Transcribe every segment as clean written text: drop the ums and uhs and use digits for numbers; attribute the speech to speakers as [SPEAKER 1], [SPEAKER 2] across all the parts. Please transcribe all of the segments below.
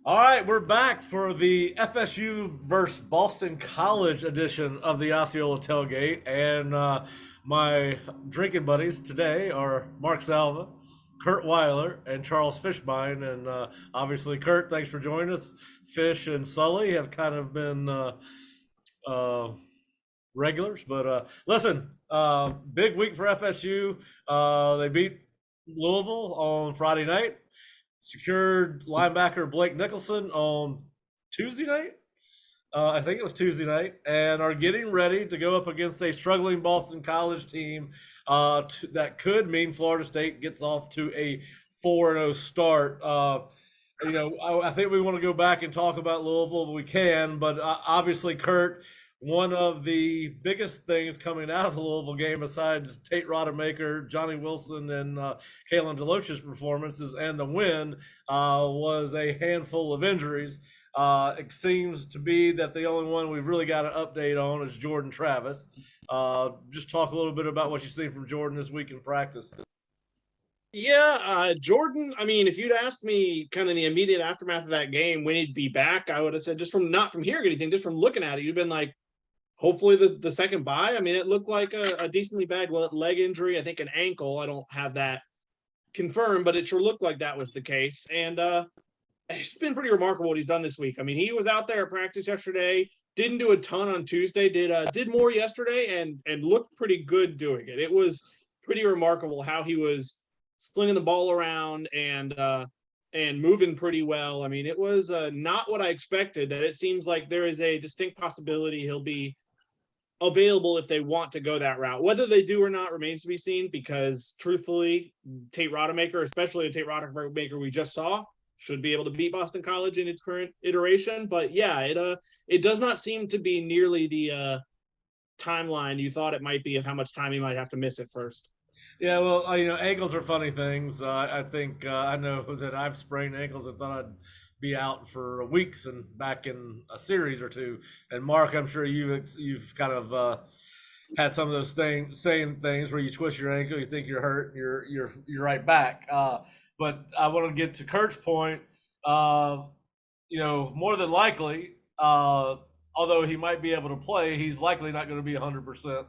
[SPEAKER 1] All right, we're back for the FSU versus Boston College edition of the Osceola Tailgate. And my drinking buddies today are Mark Salva, Curt Weiler, and Charles Fishbein. And obviously, Curt, thanks for joining us. Fish and Sully have kind of been uh, regulars. But listen, big week for FSU. They beat Louisville on Friday night, secured linebacker Blake Nicholson on Tuesday night. I think it was Tuesday night, and are getting ready to go up against a struggling Boston College team that could mean Florida State gets off to a 4-0 start. I think we want to go back and talk about Louisville, but we can. But obviously, Curt, one of the biggest things coming out of the Louisville game, besides Tate Rodemaker, Johnny Wilson, and Kalen DeLoach's performances and the win, was a handful of injuries. It seems to be that the only one we've really got an update on is Jordan Travis. Just talk a little bit about what you've seen from Jordan this week in practice.
[SPEAKER 2] Yeah, Jordan, I mean, if you'd asked me kind of the immediate aftermath of that game when he'd be back, I would have said just from not from hearing anything, just from looking at it, you'd been like, hopefully the second bye. I mean, it looked like a decently bad leg injury. I think an ankle. I don't have that confirmed, but it sure looked like that was the case. And it's been pretty remarkable what he's done this week. I mean, he was out there at practice yesterday, didn't do a ton on Tuesday, did more yesterday, and looked pretty good doing it. It was pretty remarkable how he was slinging the ball around and moving pretty well. I mean, it was not what I expected. That it seems like there is a distinct possibility he'll be available if they want to go that route. Whether they do or not remains to be seen, because truthfully, Tate Rodemaker, especially the Tate Rodemaker we just saw, should be able to beat Boston College in its current iteration. But yeah, it does not seem to be nearly the timeline you thought it might be of how much time he might have to miss at first.
[SPEAKER 1] Yeah, well, ankles are funny things. I think I know that I've sprained ankles and thought I'd be out for weeks and back in a series or two. And Mark, I'm sure you've kind of had some of those same things where you twist your ankle, you think you're hurt, you're right back. But I want to get to Curt's point. More than likely, although he might be able to play, he's likely not going to be 100%.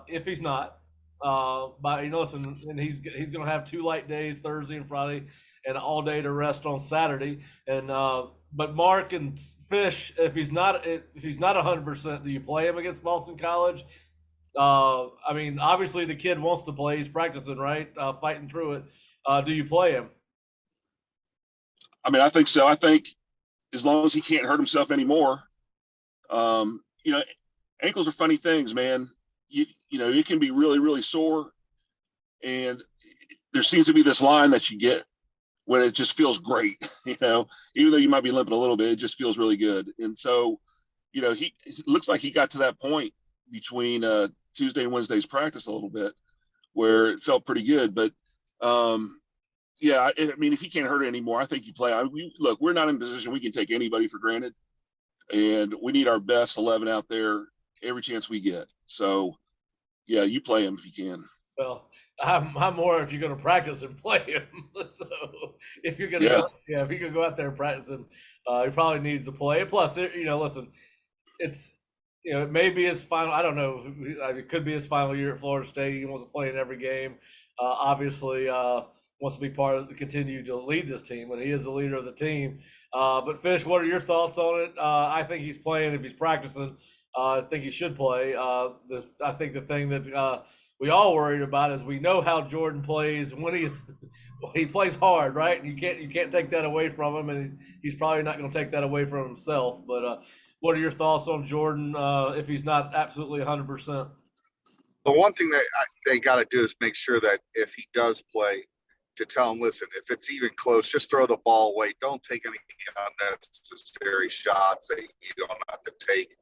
[SPEAKER 1] If he's not. But listen, and he's going to have 2 light days, Thursday and Friday, and all day to rest on Saturday. And but Mark and Fish, if he's not 100%, do you play him against Boston College? I mean, obviously the kid wants to play; he's practicing, right? Fighting through it. Do you play him?
[SPEAKER 3] I mean, I think so. I think as long as he can't hurt himself anymore, ankles are funny things, man. It can be really, really sore. And there seems to be this line that you get when it just feels great, even though you might be limping a little bit, it just feels really good. And so, it looks like he got to that point between Tuesday and Wednesday's practice a little bit where it felt pretty good. But, I mean, if he can't hurt it anymore, I think you play. Look, we're not in a position we can take anybody for granted. And we need our best 11 out there every chance we get. So, yeah, you play him if you can.
[SPEAKER 1] Well, I'm more if you're going to practice and play him. So if you're going to if you can go out there and practice him, he probably needs to play. Plus, listen, it's it may be his final. I don't know. It could be his final year at Florida State. He wants to play in every game. Obviously, wants to be continue to lead this team, and he is the leader of the team. But Fish, what are your thoughts on it? I think he's playing if he's practicing. I think he should play. I think the thing that we all worried about is we know how Jordan plays when he plays hard, right? And you can't take that away from him, and he's probably not going to take that away from himself. But what are your thoughts on Jordan if he's not absolutely 100%?
[SPEAKER 4] The one thing that they got to do is make sure that if he does play, to tell him, listen, if it's even close, just throw the ball away. Don't take any unnecessary shots that you don't have to take.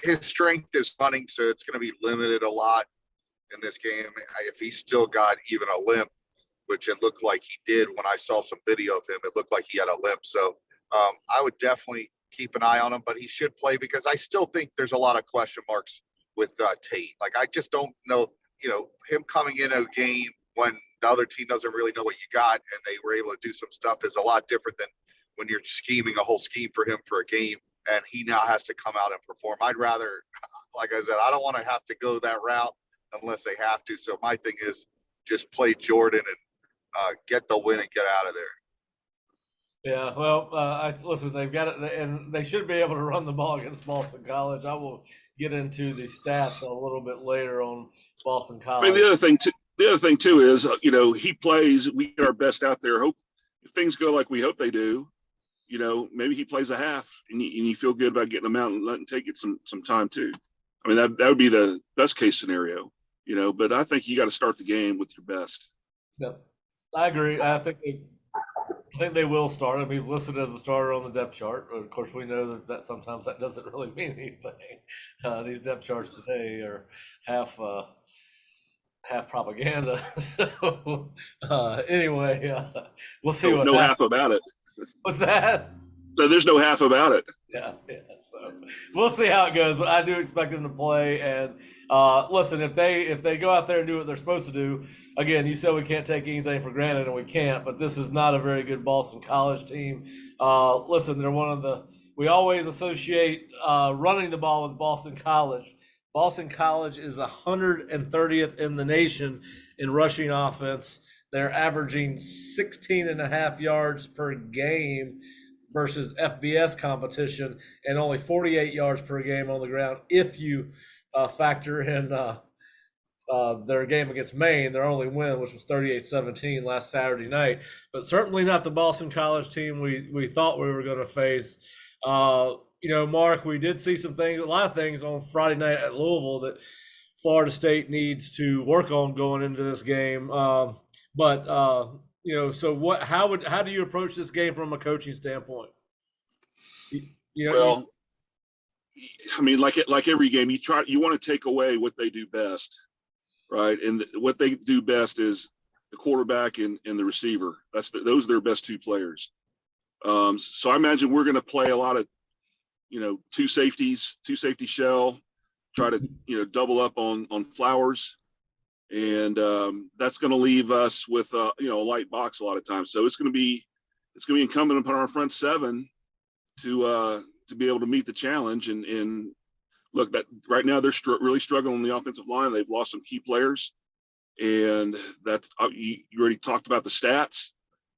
[SPEAKER 4] His strength is running, so it's going to be limited a lot in this game. If he's still got even a limp, which it looked like he did when I saw some video of him, it looked like he had a limp. So I would definitely keep an eye on him, but he should play because I still think there's a lot of question marks with Tate. Like, I just don't know, him coming in a game when the other team doesn't really know what you got, and they were able to do some stuff is a lot different than when you're scheming a whole scheme for him for a game, and he now has to come out and perform. I'd rather, like I said, I don't want to have to go that route unless they have to. So my thing is just play Jordan and get the win and get out of there.
[SPEAKER 1] Yeah, well, listen, they've got it, and they should be able to run the ball against Boston College. I will get into the stats a little bit later on Boston College.
[SPEAKER 3] I mean, the other thing too is, he plays. We get our best out there. Hope if things go like we hope they do, maybe he plays a half, and you feel good about getting him out and letting take it some time too. I mean, that would be the best case scenario, But I think you got to start the game with your best.
[SPEAKER 1] No, I agree. I think they will start him. He's listed as a starter on the depth chart. Of course, we know that sometimes that doesn't really mean anything. These depth charts today are half propaganda. So anyway, we'll see what.
[SPEAKER 3] No half about it.
[SPEAKER 1] What's that?
[SPEAKER 3] So there's no half about it.
[SPEAKER 1] Yeah. So we'll see how it goes, but I do expect them to play. And listen, if they go out there and do what they're supposed to do, again, you said we can't take anything for granted, and we can't. But this is not a very good Boston College team. Listen, they're one of the we always associate running the ball with Boston College. Boston College is 130th in the nation in rushing offense. They're averaging 16.5 yards per game versus FBS competition, and only 48 yards per game on the ground. If you factor in their game against Maine, their only win, which was 38-17 last Saturday night, but certainly not the Boston College team we thought we were going to face. Mark, we did see a lot of things on Friday night at Louisville that Florida State needs to work on going into this game. So how do you approach this game from a coaching standpoint?
[SPEAKER 3] Well, I mean, like every game, you want to take away what they do best, right? And what they do best is the quarterback and the receiver. Those are their best two players. So I imagine we're going to play a lot of, two safety shell, try to double up on Flowers. And that's going to leave us with a light box a lot of times. So it's going to be incumbent upon our front seven to be able to meet the challenge. And look, that right now they're really struggling on the offensive line. They've lost some key players, and that's you already talked about the stats,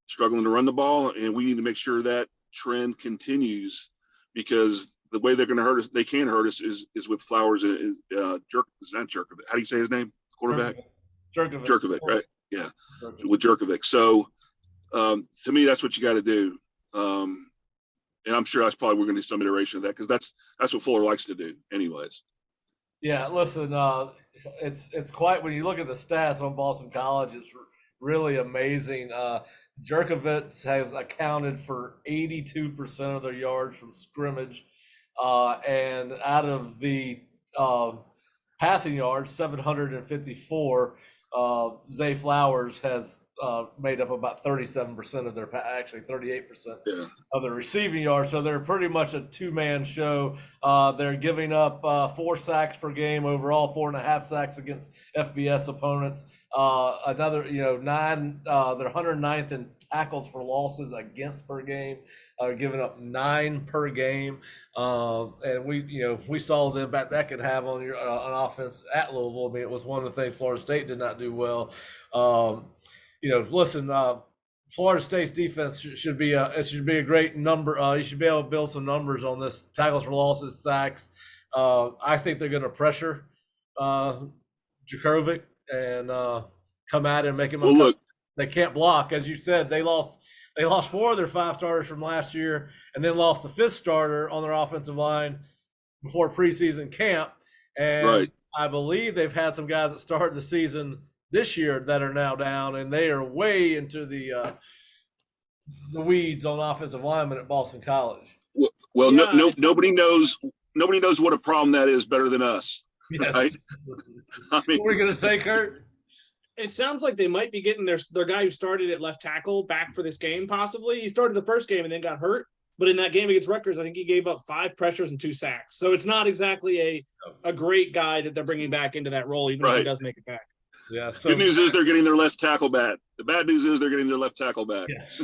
[SPEAKER 3] struggling to run the ball, and we need to make sure that trend continues, because the way they're going to hurt us, they can hurt us is with Flowers and Jerkovic. How do you say his name? Quarterback? Jerkovic, right? Yeah, with Jerkovic. So to me, that's what you got to do. And I'm sure that's probably we're going to do some iteration of that, because that's what Fuller likes to do anyways.
[SPEAKER 1] Yeah, listen, it's quite, when you look at the stats on Boston College, it's really amazing. Jerkovic has accounted for 82% of their yards from scrimmage, and out of the passing yards, 754. Zay Flowers has made up about 37% of their, actually 38% of the receiving yards. So they're pretty much a two-man show. They're giving up 4 sacks per game overall, 4.5 sacks against FBS opponents. Another, 9. They're 109th in tackles for losses against per game. Giving up 9 per game. And we saw the impact that could have on your on offense at Louisville. I mean, it was one of the things Florida State did not do well. Listen, Florida State's defense should be a great number. You should be able to build some numbers on this: tackles for losses, sacks. I think they're going to pressure Jerkovic and come at him and make him.
[SPEAKER 3] Well, look,
[SPEAKER 1] they can't block, as you said. They lost 4 of their 5 starters from last year, and then lost the 5th starter on their offensive line before preseason camp. And
[SPEAKER 3] right.
[SPEAKER 1] I believe they've had some guys that started the season this year that are now down, and they are way into the weeds on offensive linemen at Boston College.
[SPEAKER 3] Well, nobody knows what a problem that is better than us.
[SPEAKER 1] Yes.
[SPEAKER 3] Right? I mean,
[SPEAKER 1] what are we going to say, Kurt?
[SPEAKER 2] It sounds like they might be getting their guy who started at left tackle back for this game, possibly. He started the first game and then got hurt. But in that game against Rutgers, I think he gave up 5 pressures and 2 sacks. So it's not exactly a great guy that they're bringing back into that role, even if he does make it back.
[SPEAKER 1] Yeah. So
[SPEAKER 3] Good news is they're getting their left tackle back. The bad news is they're getting their left tackle back.
[SPEAKER 1] yes.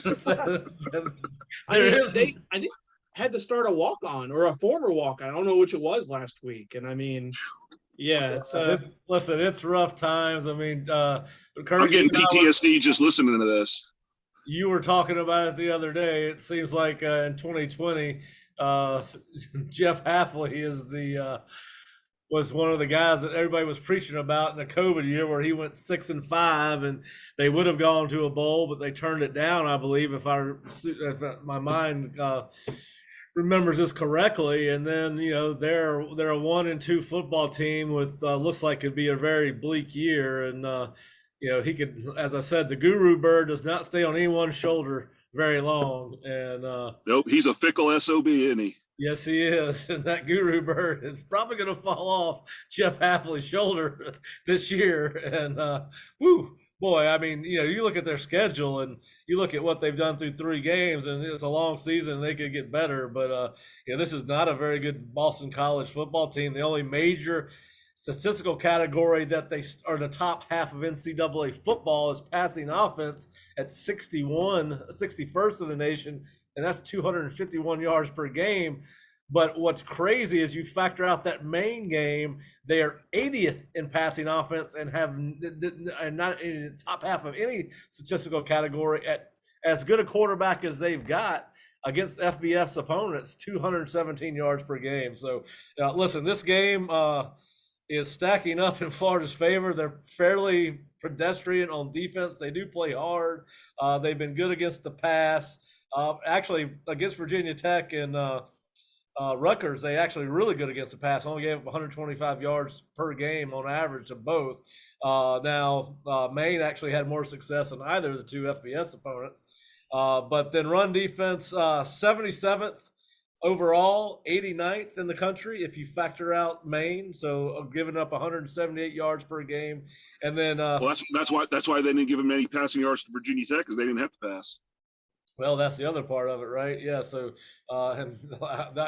[SPEAKER 2] I mean, I think had to start a walk on or a former walk on. I don't know which it was last week. And I mean, yeah,
[SPEAKER 1] listen, it's rough times. I mean,
[SPEAKER 3] I'm
[SPEAKER 1] Kurt,
[SPEAKER 3] getting PTSD just listening to this.
[SPEAKER 1] you were talking about it the other day. It seems like in 2020, Jeff Hafley was one of the guys that everybody was preaching about in the COVID year, where he went 6-5, and they would have gone to a bowl, but they turned it down, I believe, if my mind remembers this correctly. And then they're a 1-2 football team with looks like could be a very bleak year. And he could, as I said, the Guru Bird does not stay on anyone's shoulder very long. And
[SPEAKER 3] nope, he's a fickle SOB, isn't he?
[SPEAKER 1] Yes, he is. And that Guru Bird is probably going to fall off Jeff Hafley's shoulder this year. And boy, I mean, you look at their schedule and you look at what they've done through 3 games, and it's a long season and they could get better. But this is not a very good Boston College football team. The only major statistical category that they are the top half of NCAA football is passing offense at 61st in the nation, and that's 251 yards per game. But what's crazy is you factor out that Maine game, they are 80th in passing offense and not in the top half of any statistical category at as good a quarterback as they've got against FBS opponents, 217 yards per game. So listen, this game is stacking up in Florida's favor. They're fairly pedestrian on defense. They do play hard. They've been good against the pass. Actually, against Virginia Tech and Rutgers, they actually really good against the pass. Only gave up 125 yards per game on average to both. Now, Maine actually had more success than either of the 2 FBS opponents. But then run defense, 77th overall, 89th in the country if you factor out Maine. So giving up 178 yards per game. And then
[SPEAKER 3] that's why they didn't give them any passing yards to Virginia Tech, because they didn't have to pass.
[SPEAKER 1] Well, that's the other part of it, right? Yeah. So, and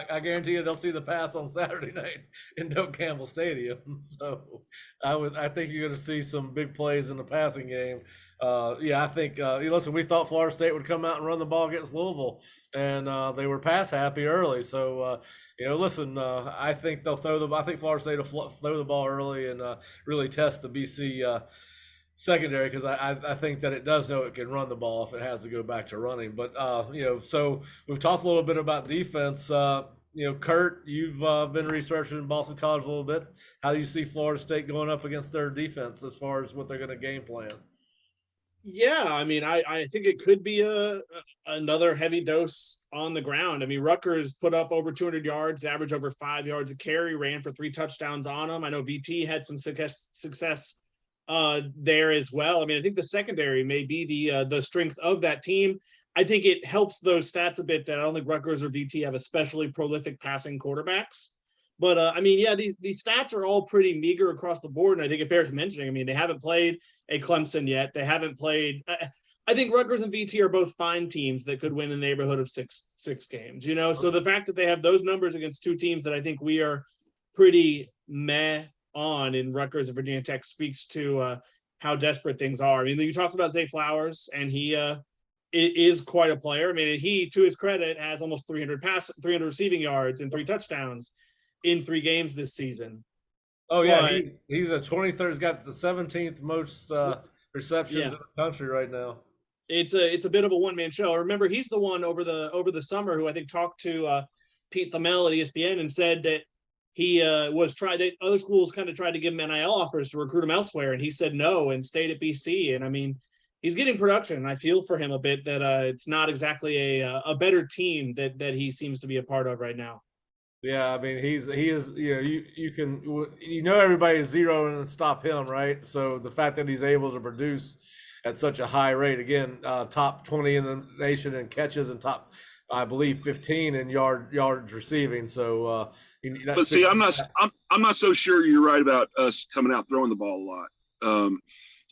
[SPEAKER 1] I guarantee you they'll see the pass on Saturday night in Doak Campbell Stadium. So, I think you're going to see some big plays in the passing game. I think. Listen, we thought Florida State would come out and run the ball against Louisville, and they were pass happy early. So, listen, I think they'll I think Florida State will throw the ball early and really test the BC secondary, because I think that it does know it can run the ball if it has to go back to running. But so we've talked a little bit about defense. Kurt, you've been researching Boston College a little bit. How do you see Florida State going up against their defense as far as what they're going to game plan?
[SPEAKER 2] Yeah, I mean, I think it could be another heavy dose on the ground. I mean, Rutgers put up over 200 yards, average over 5 yards a carry, ran for 3 touchdowns on them. I know VT had some success there as well. I mean, I think the secondary may be the strength of that team. I think it helps those stats a bit that I don't think Rutgers or VT have especially prolific passing quarterbacks. But I mean, yeah, these stats are all pretty meager across the board, and I think it bears mentioning. I mean, they haven't played a Clemson yet. They haven't played. I think Rutgers and VT are both fine teams that could win in the neighborhood of six games. So the fact that they have those numbers against 2 teams that I think we are pretty meh on in Rutgers and Virginia Tech speaks to how desperate things are. I mean, you talked about Zay Flowers, and he is quite a player. I mean, he, to his credit, has almost 300 receiving yards and 3 touchdowns in 3 games this season.
[SPEAKER 1] Oh yeah, he's a 23rd. He's got the 17th most receptions in the country right now.
[SPEAKER 2] It's a bit of a one-man show. Remember, he's the one over the summer who I think talked to Pete Thamel at ESPN and said that he other schools kind of tried to give him NIL offers to recruit him elsewhere, and he said no and stayed at BC. And I mean, he's getting production, and I feel for him a bit that it's not exactly a better team that he seems to be a part of right now.
[SPEAKER 1] Yeah, I mean, he is. You can everybody's zeroing and stop him, right? So the fact that he's able to produce at such a high rate, again, top 20 in the nation in catches and top, I believe, 15 in yards receiving. So,
[SPEAKER 3] but see, I'm not so sure you're right about us coming out throwing the ball a lot.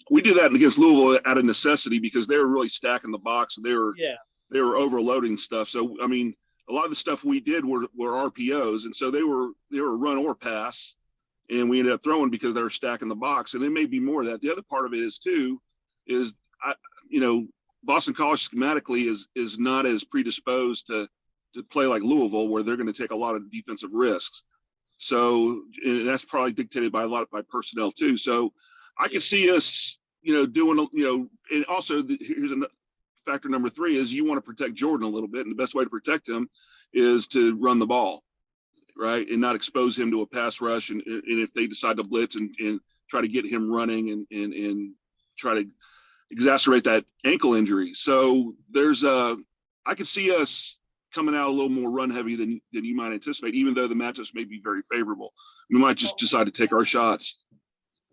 [SPEAKER 3] We did that against Louisville out of necessity because they were really stacking the box. They were overloading stuff. So I mean, a lot of the stuff we did were RPOs, and so they were run or pass, and we ended up throwing because they were stacking the box. And it may be more of that. The other part of it is Boston College schematically is not as predisposed to play like Louisville, where they're going to take a lot of defensive risks. So and that's probably dictated by by personnel too. So I can see us, doing, and also here's a factor number 3 is you want to protect Jordan a little bit. And the best way to protect him is to run the ball, right? And not expose him to a pass rush. And if they decide to blitz and try to get him running and try to exacerbate that ankle injury. So I could see us coming out a little more run heavy than you might anticipate, even though the matchups may be very favorable. We might just decide to take our shots.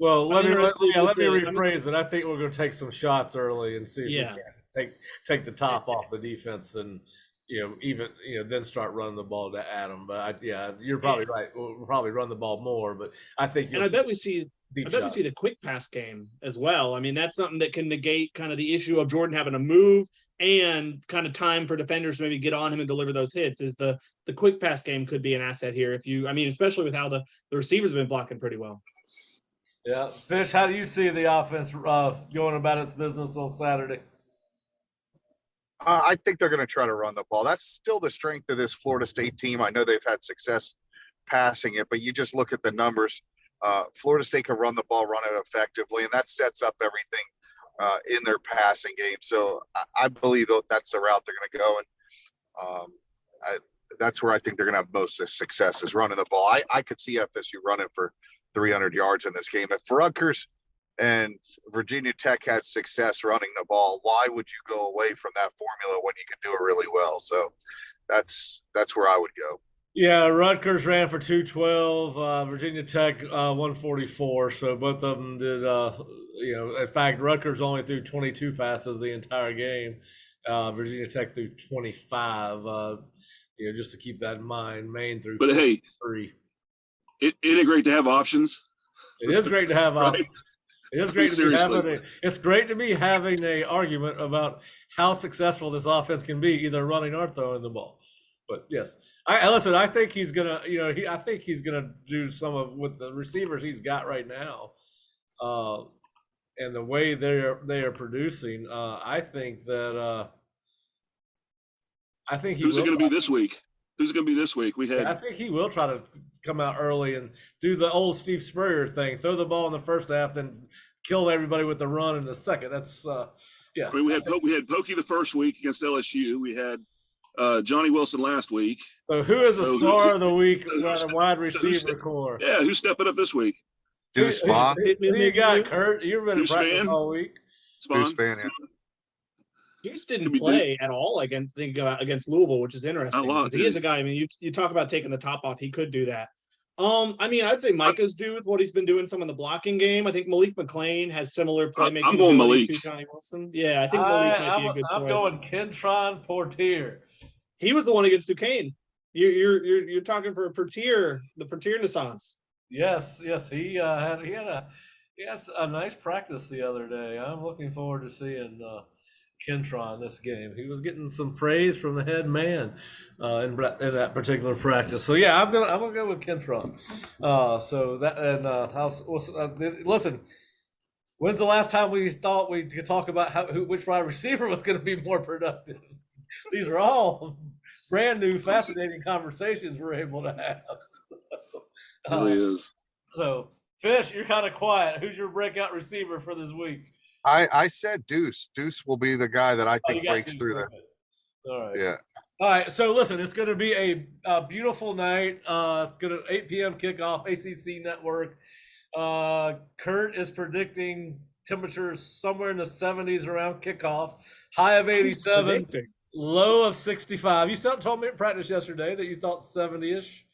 [SPEAKER 1] Well, let me rephrase it. I think we're going to take some shots early and see if we can take the top off the defense and then start running the ball to Adam. But you're probably right. We'll probably run the ball more, but I think
[SPEAKER 2] I bet we see the quick pass game as well. I mean, that's something that can negate kind of the issue of Jordan having to move and kind of time for defenders to maybe get on him and deliver those hits. Is the quick pass game could be an asset here especially with how the receivers have been blocking pretty well.
[SPEAKER 1] Yeah. Fish, how do you see the offense going about its business on Saturday?
[SPEAKER 4] I think they're going to try to run the ball. That's still the strength of this Florida State team. I know they've had success passing it, but you just look at the numbers. Florida State can run the ball, run it effectively, and that sets up everything in their passing game. So I believe that's the route they're going to go, and that's where I think they're going to have most success is running the ball. I could see FSU running for 300 yards in this game. If Rutgers and Virginia Tech had success running the ball, why would you go away from that formula when you can do it really well? So that's where I would go.
[SPEAKER 1] Yeah, Rutgers ran for 212, Virginia Tech 144. So both of them did. In fact, Rutgers only threw 22 passes the entire game. Virginia Tech threw 25. Just to keep that in mind. Maine threw.
[SPEAKER 3] But hey,
[SPEAKER 1] 3.
[SPEAKER 3] Isn't it great to have options?
[SPEAKER 1] It is great to have options.
[SPEAKER 3] Right?
[SPEAKER 1] It is great it's great to be having an argument about how successful this offense can be, either running or throwing the ball. But yes, I think he's gonna, I think he's gonna do some with the receivers he's got right now, and the way they are producing. I think that
[SPEAKER 3] Who's it going to be this week? Who's it going to be this week?
[SPEAKER 1] I think he will try to come out early and do the old Steve Spurrier thing: throw the ball in the first half, then kill everybody with the run in the second. That's yeah.
[SPEAKER 3] I mean, we had Pokey the first week against LSU. We had Johnny Wilson last week.
[SPEAKER 1] So who is the star of the week wide receiver core?
[SPEAKER 3] Yeah, who's stepping up this week?
[SPEAKER 4] Deuce Spahn.
[SPEAKER 1] Who you got, Kurt? You've been in practice all week.
[SPEAKER 4] Deuce Spahn, yeah.
[SPEAKER 2] Deuce didn't play at all against Louisville, which is interesting because he is a guy. I mean, you talk about taking the top off. He could do that. I'd say Micah's due with what he's been doing some in the blocking game. I think Malik McClain has similar playmaking
[SPEAKER 3] I'm going
[SPEAKER 2] ability
[SPEAKER 3] Malik.
[SPEAKER 2] to Johnny Wilson. Yeah, I think Malik might be a good choice.
[SPEAKER 1] I'm going Kentron Portier.
[SPEAKER 2] He was the one against Duquesne. You're talking for the Portier Naissance.
[SPEAKER 1] Yes, he had a nice practice the other day. I'm looking forward to seeing Kentron this game. He was getting some praise from the head man in that particular practice. So yeah, I'm gonna go with Kentron. Listen, when's the last time we thought we could talk about which wide receiver was going to be more productive? These are all brand new, fascinating conversations we're able to have.
[SPEAKER 3] It really is.
[SPEAKER 1] So, Fish, you're kind of quiet. Who's your breakout receiver for this week?
[SPEAKER 4] I said Deuce. Deuce will be the guy that I think breaks through that.
[SPEAKER 1] All right.
[SPEAKER 4] Yeah.
[SPEAKER 1] All right. So listen, it's going to be a beautiful night. It's going to 8 p.m. kickoff, ACC Network. Kurt is predicting temperatures somewhere in the 70s around kickoff. High of 87, low of 65. You told me at practice yesterday that you thought 70-ish.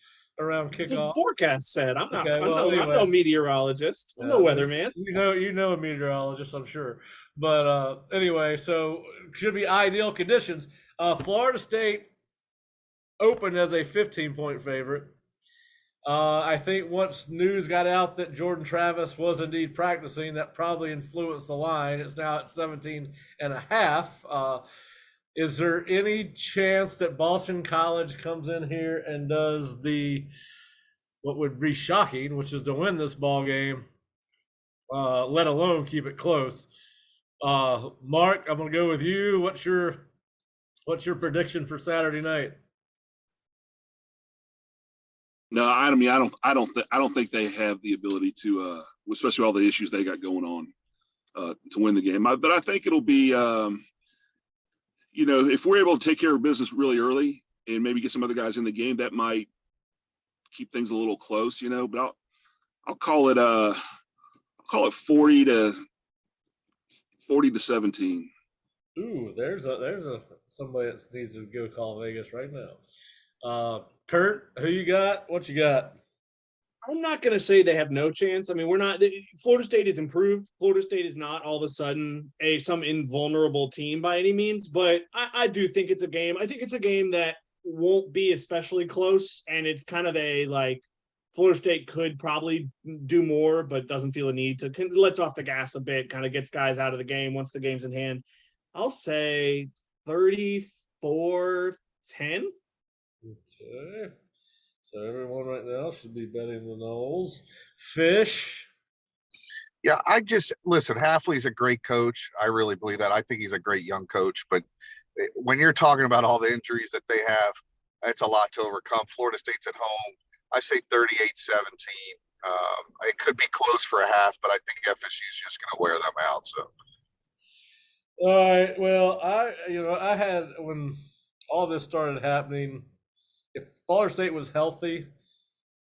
[SPEAKER 1] Around kickoff.
[SPEAKER 2] That's what the forecast said. I'm not.
[SPEAKER 1] Okay,
[SPEAKER 2] I'm no meteorologist. I'm no weatherman.
[SPEAKER 1] You know a meteorologist, I'm sure. But anyway, so should be ideal conditions. Florida State opened as a 15-point favorite. I think once news got out that Jordan Travis was indeed practicing, that probably influenced the line. It's now at 17.5. Is there any chance that Boston College comes in here and does the what would be shocking, which is to win this ball game, let alone keep it close. Mark, I'm gonna go with you. What's your prediction for Saturday night?
[SPEAKER 3] No, I mean, I don't think they have the ability to, especially all the issues they got going on, to win the game. But I think it'll be, if we're able to take care of business really early and maybe get some other guys in the game, that might keep things a little close, But I'll call it 40 to 17.
[SPEAKER 1] Ooh, there's somebody that needs to go call Vegas right now. Curt, who you got? What you got?
[SPEAKER 2] I'm not going to say they have no chance. I mean, Florida State has improved. Florida State is not all of a sudden some invulnerable team by any means, but I do think it's a game. I think it's a game that won't be especially close, and it's kind of Florida State could probably do more, but doesn't feel a need to. Lets off the gas a bit, kind of gets guys out of the game once the game's in hand. I'll say 34-10.
[SPEAKER 1] Okay. So everyone right now should be betting the Noles. Fish.
[SPEAKER 4] Yeah, listen, Halfley's a great coach. I really believe that. I think he's a great young coach. But when you're talking about all the injuries that they have, it's a lot to overcome. Florida State's at home. I say 38-17. It could be close for a half, but I think FSU is just going to wear them out. So.
[SPEAKER 1] All right. Well, I had, when all this started happening, if Florida State was healthy,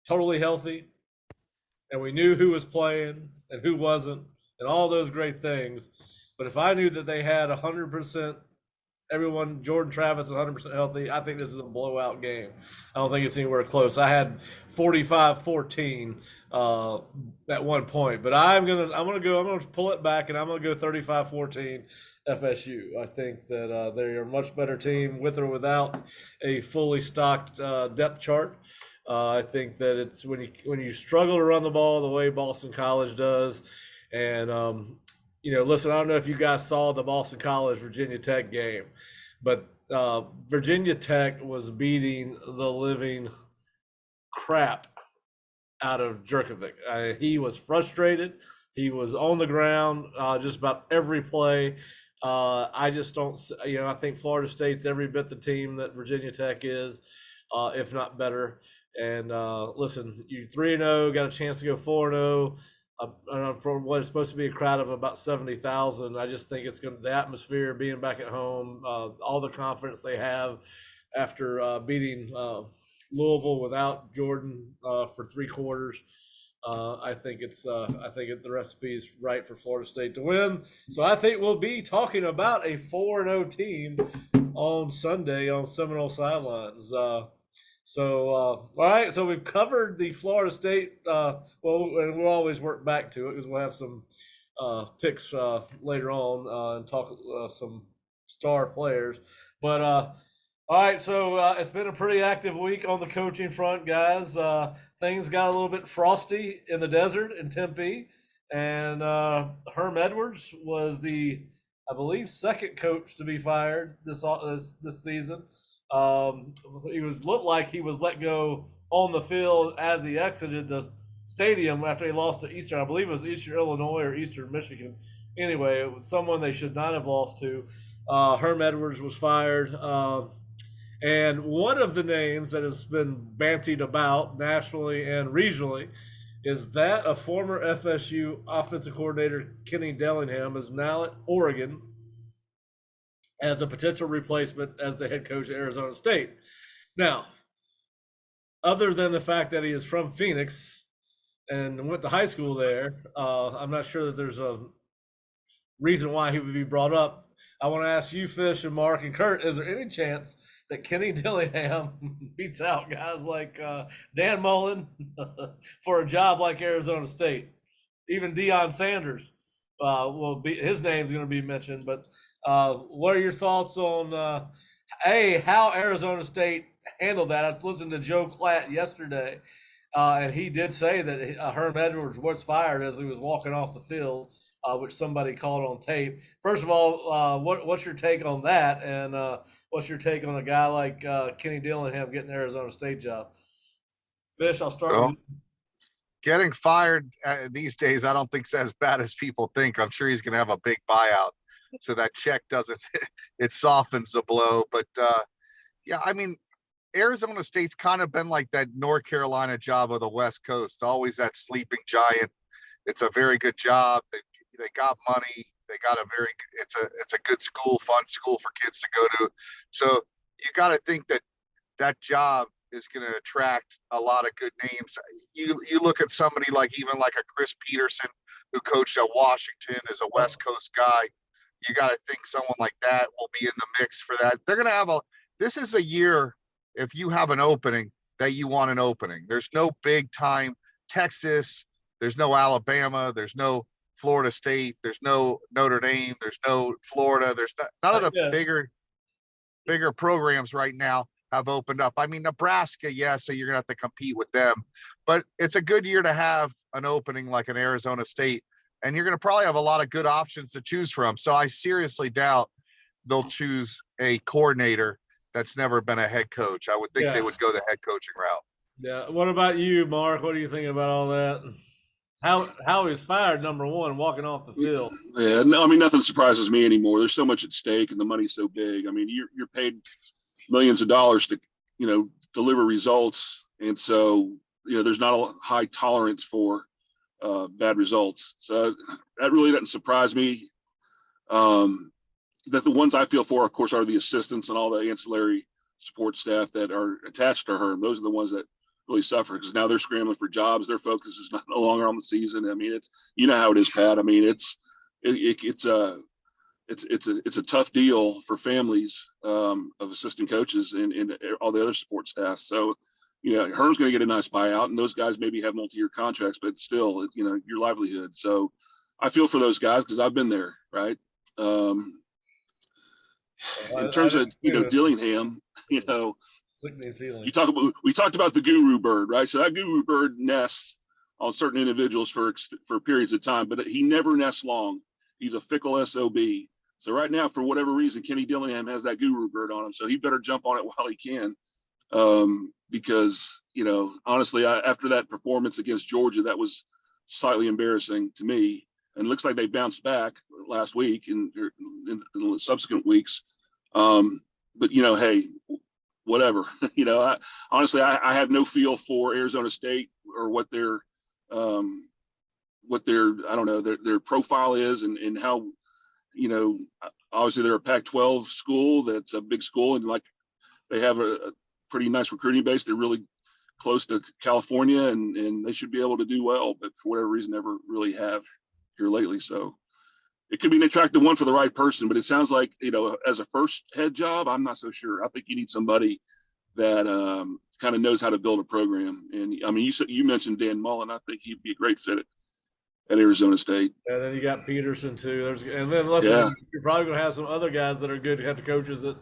[SPEAKER 1] totally healthy, and we knew who was playing and who wasn't, and all those great things, but if I knew that they had 100%, everyone, Jordan Travis is 100% healthy, I think this is a blowout game. I don't think it's anywhere close. I had 45-14 at one point, but I'm gonna pull it back, and I'm gonna go 35-14 FSU. I think that they are a much better team with or without a fully stocked depth chart. I think that it's when you struggle to run the ball the way Boston College does, and listen, I don't know if you guys saw the Boston College Virginia Tech game, but Virginia Tech was beating the living crap out of Jerkovic. He was frustrated. He was on the ground just about every play. I just don't, I think Florida State's every bit the team that Virginia Tech is, if not better. And listen, you 3-0, got a chance to go 4-0. For what is supposed to be a crowd of about 70,000, I just think it's going to, the atmosphere, being back at home, all the confidence they have after beating Louisville without Jordan for 3 quarters. I think the recipe is right for Florida State to win. So I think we'll be talking about a 4-0 team on Sunday on Seminole sidelines. All right. So we've covered the Florida State. And we'll always work back to it because we'll have some picks later on and talk some star players. But all right. So it's been a pretty active week on the coaching front, guys. Things got a little bit frosty in the desert in Tempe, and Herm Edwards was the, I believe, second coach to be fired this season. He looked like he was let go on the field as he exited the stadium after he lost to Eastern. I believe it was Eastern Illinois or Eastern Michigan. Anyway, it was someone they should not have lost to. Herm Edwards was fired. And one of the names that has been bantied about nationally and regionally is that of former FSU offensive coordinator Kenny Dillingham is now at Oregon as a potential replacement as the head coach at Arizona State. Now, other than the fact that he is from Phoenix and went to high school there, I'm not sure that there's a reason why he would be brought up. I want to ask you, Fish and Mark and Curt, is there any chance that Kenny Dillingham beats out guys like Dan Mullen for a job like Arizona State? Even Deion Sanders his name's going to be mentioned, but what are your thoughts on how Arizona State handled that? I listened to Joe Klatt yesterday, and he did say that Herm Edwards was fired as he was walking off the field, which somebody caught on tape. First of all, what's your take on that, and what's your take on a guy like Kenny Dillingham getting an Arizona State job? Fish, I'll start
[SPEAKER 4] Well,
[SPEAKER 1] with
[SPEAKER 4] getting fired these days, I don't think it's as bad as people think. I'm sure he's going to have a big buyout, so that check doesn't it softens the blow. But yeah, I mean, Arizona State's kind of been like that North Carolina job of the West Coast, always that sleeping giant. It's a very good job. They got money. They got it's a good school, fun school for kids to go to. So you got to think that job is going to attract a lot of good names. You look at somebody like even like a Chris Peterson who coached at Washington as a West Coast guy. You got to think someone like that will be in the mix for that. They're going to have this is a year, if you have an opening, that you want an opening. There's no big time Texas, there's no Alabama, there's no Florida State, there's no Notre Dame, there's no Florida, there's none of the bigger programs right now have opened up. I mean, Nebraska, yes, so you're gonna have to compete with them, but it's a good year to have an opening like an Arizona State, and you're gonna probably have a lot of good options to choose from. So I seriously doubt they'll choose a coordinator that's never been a head coach. I would think they would go the head coaching route.
[SPEAKER 1] Yeah. What about you, Mark? What do you think about all that? How he's fired, number one, walking off the field.
[SPEAKER 3] Yeah, no, I mean, nothing surprises me anymore. There's so much at stake, and the money's so big. I mean, you're paid millions of dollars to, deliver results, and so there's not a high tolerance for bad results. So that really doesn't surprise me. That the ones I feel for, of course, are the assistants and all the ancillary support staff that are attached to her. Those are the ones that really suffer because now they're scrambling for jobs. Their focus is no longer on the season. I mean, it's how it is, Pat. I mean, it's a tough deal for families of assistant coaches and all the other support staff. So, Herm's going to get a nice buyout, and those guys maybe have multi-year contracts, but still, your livelihood. So, I feel for those guys because I've been there, right? In terms of Dillingham, we talked about the guru bird, right? So that guru bird nests on certain individuals for periods of time, but he never nests long. He's a fickle SOB. So right now, for whatever reason, Kenny Dillingham has that guru bird on him, so he better jump on it while he can, because honestly, after that performance against Georgia, that was slightly embarrassing to me. And it looks like they bounced back last week and in the subsequent weeks. But hey, whatever. Honestly, I have no feel for Arizona State or what their I don't know their profile is and how obviously they're a Pac-12 school that's a big school and like they have a pretty nice recruiting base. They're really close to California and they should be able to do well, but for whatever reason, never really have here lately. So it could be an attractive one for the right person, but it sounds like, as a first head job, I'm not so sure. I think you need somebody that kind of knows how to build a program. And I mean, you mentioned Dan Mullen. I think he'd be a great fit at Arizona State.
[SPEAKER 1] And then you got Peterson too. And then listen, you're probably going to have some other guys that are good head coaches that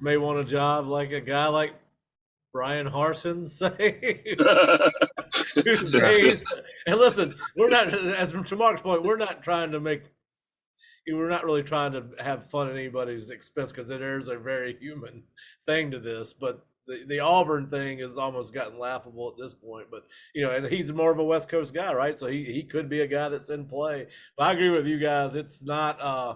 [SPEAKER 1] may want a job, like a guy like Brian Harsin, say. And listen, we're not, as to Mark's point, we're not really trying to have fun at anybody's expense because there's a very human thing to this. But the Auburn thing has almost gotten laughable at this point. But and he's more of a West Coast guy, right? So he could be a guy that's in play. But I agree with you guys. It's not. I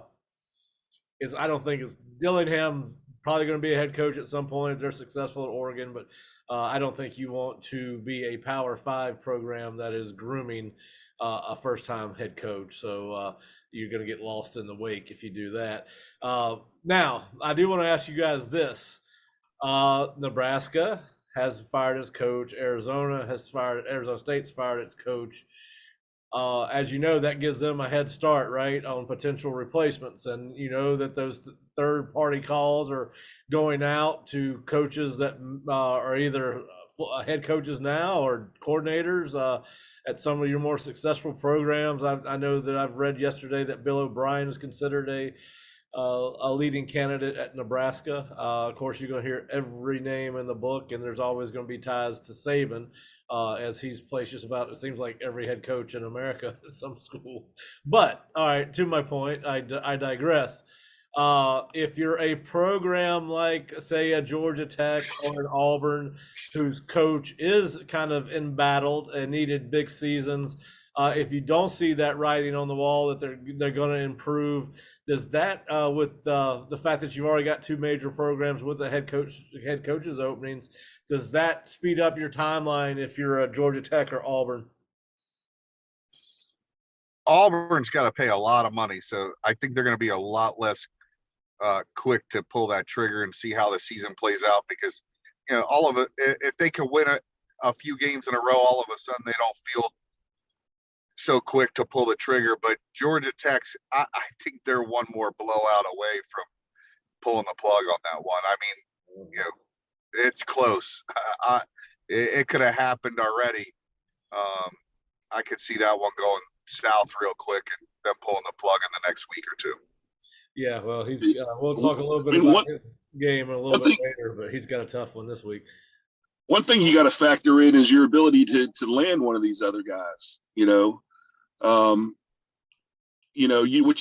[SPEAKER 1] don't think it's Dillingham. Probably going to be a head coach at some point if they're successful at Oregon, but I don't think you want to be a Power 5 program that is grooming a first-time head coach. So you're going to get lost in the wake if you do that. Now, I do want to ask you guys this. Nebraska has fired its coach. Arizona State's fired its coach. As you know, that gives them a head start, right, on potential replacements. And that those third-party calls are going out to coaches that are either head coaches now or coordinators at some of your more successful programs. I know that I've read yesterday that Bill O'Brien is considered a leading candidate at Nebraska. Of course, you're going to hear every name in the book, and there's always going to be ties to Saban, as he's placed just about, it seems like, every head coach in America at some school. But, all right, to my point, I digress. If you're a program like, say, a Georgia Tech or an Auburn, whose coach is kind of embattled and needed big seasons, if you don't see that writing on the wall that they're going to improve, does that, with the fact that you've already got two major programs with the head coaches openings, does that speed up your timeline if you're a Georgia Tech or Auburn?
[SPEAKER 4] Auburn's got to pay a lot of money, so I think they're going to be a lot less quick to pull that trigger and see how the season plays out, because all of it, if they can win a few games in a row, all of a sudden they don't feel so quick to pull the trigger. But Georgia Tech's, I think they're one more blowout away from pulling the plug on that one. I mean, it's close. It could have happened already. I could see that one going south real quick and them pulling the plug in the next week or two.
[SPEAKER 1] Yeah, well, he's. We'll talk a little bit about his game a little bit later, but he's got a tough one this week.
[SPEAKER 3] One thing you got to factor in is your ability to land one of these other guys. What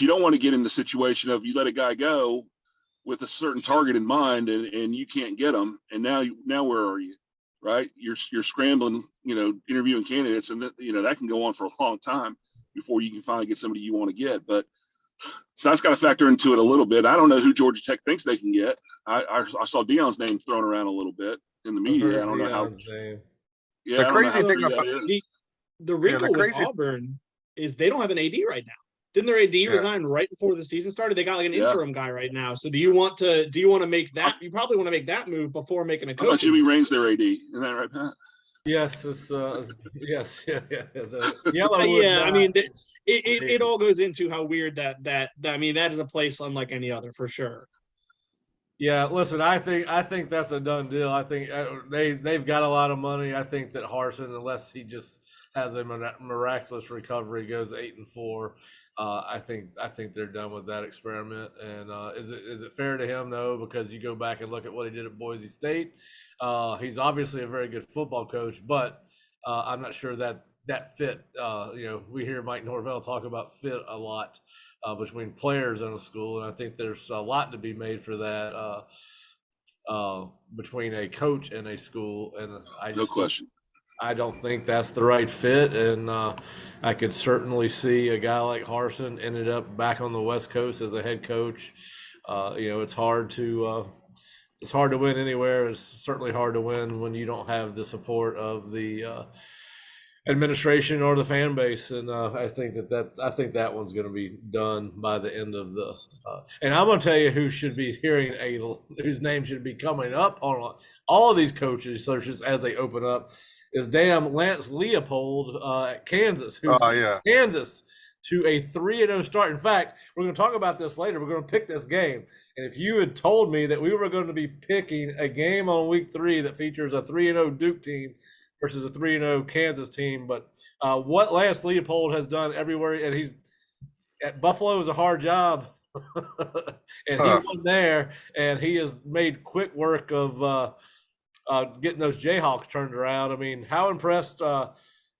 [SPEAKER 3] you don't want to get in the situation of you let a guy go with a certain target in mind and you can't get them, and now where are you? Right? You're scrambling, interviewing candidates, and that can go on for a long time before you can finally get somebody you want to get. But so that's got to factor into it a little bit. I don't know who Georgia Tech thinks they can get. I saw Deion's name thrown around a little bit in the media. I don't know how.
[SPEAKER 4] Yeah, the crazy thing about
[SPEAKER 2] the wrinkle with Auburn is they don't have an AD right now. Didn't their AD resign right before the season started? They got like an interim guy right now. So do you want to make that? You probably want to make that move before making a coach.
[SPEAKER 3] I thought Jimmy Raines their AD. Isn't that right, Pat?
[SPEAKER 1] Yes, yes, yeah.
[SPEAKER 2] I mean, it all goes into how weird that I mean, that is a place unlike any other for sure.
[SPEAKER 1] Yeah, listen, I think that's a done deal. I think they've got a lot of money. I think that Harsin, unless he just has a miraculous recovery, goes 8-4. I think they're done with that experiment. And is it fair to him though? Because you go back and look at what he did at Boise State. He's obviously a very good football coach, but I'm not sure that fit. We hear Mike Norvell talk about fit a lot between players in a school, and I think there's a lot to be made for that between a coach and a school. And
[SPEAKER 3] no question.
[SPEAKER 1] I don't think that's the right fit, and I could certainly see a guy like Harsin ended up back on the West Coast as a head coach. It's hard to win anywhere. It's certainly hard to win when you don't have the support of the administration or the fan base, and I think that one's going to be done by the end of the. And I'm going to tell you who should be whose name should be coming up on all of these coaches searches as they open up. Is damn Lance Leopold at Kansas, who's Kansas to a 3-0 start. In fact, we're going to talk about this later. We're going to pick this game. And if you had told me that we were going to be picking a game on week 3 that features a 3-0 Duke team versus a 3-0 Kansas team, but what Lance Leopold has done everywhere, and he's at Buffalo is a hard job. And he won there, and he has made quick work of getting those Jayhawks turned around. I mean, how impressed?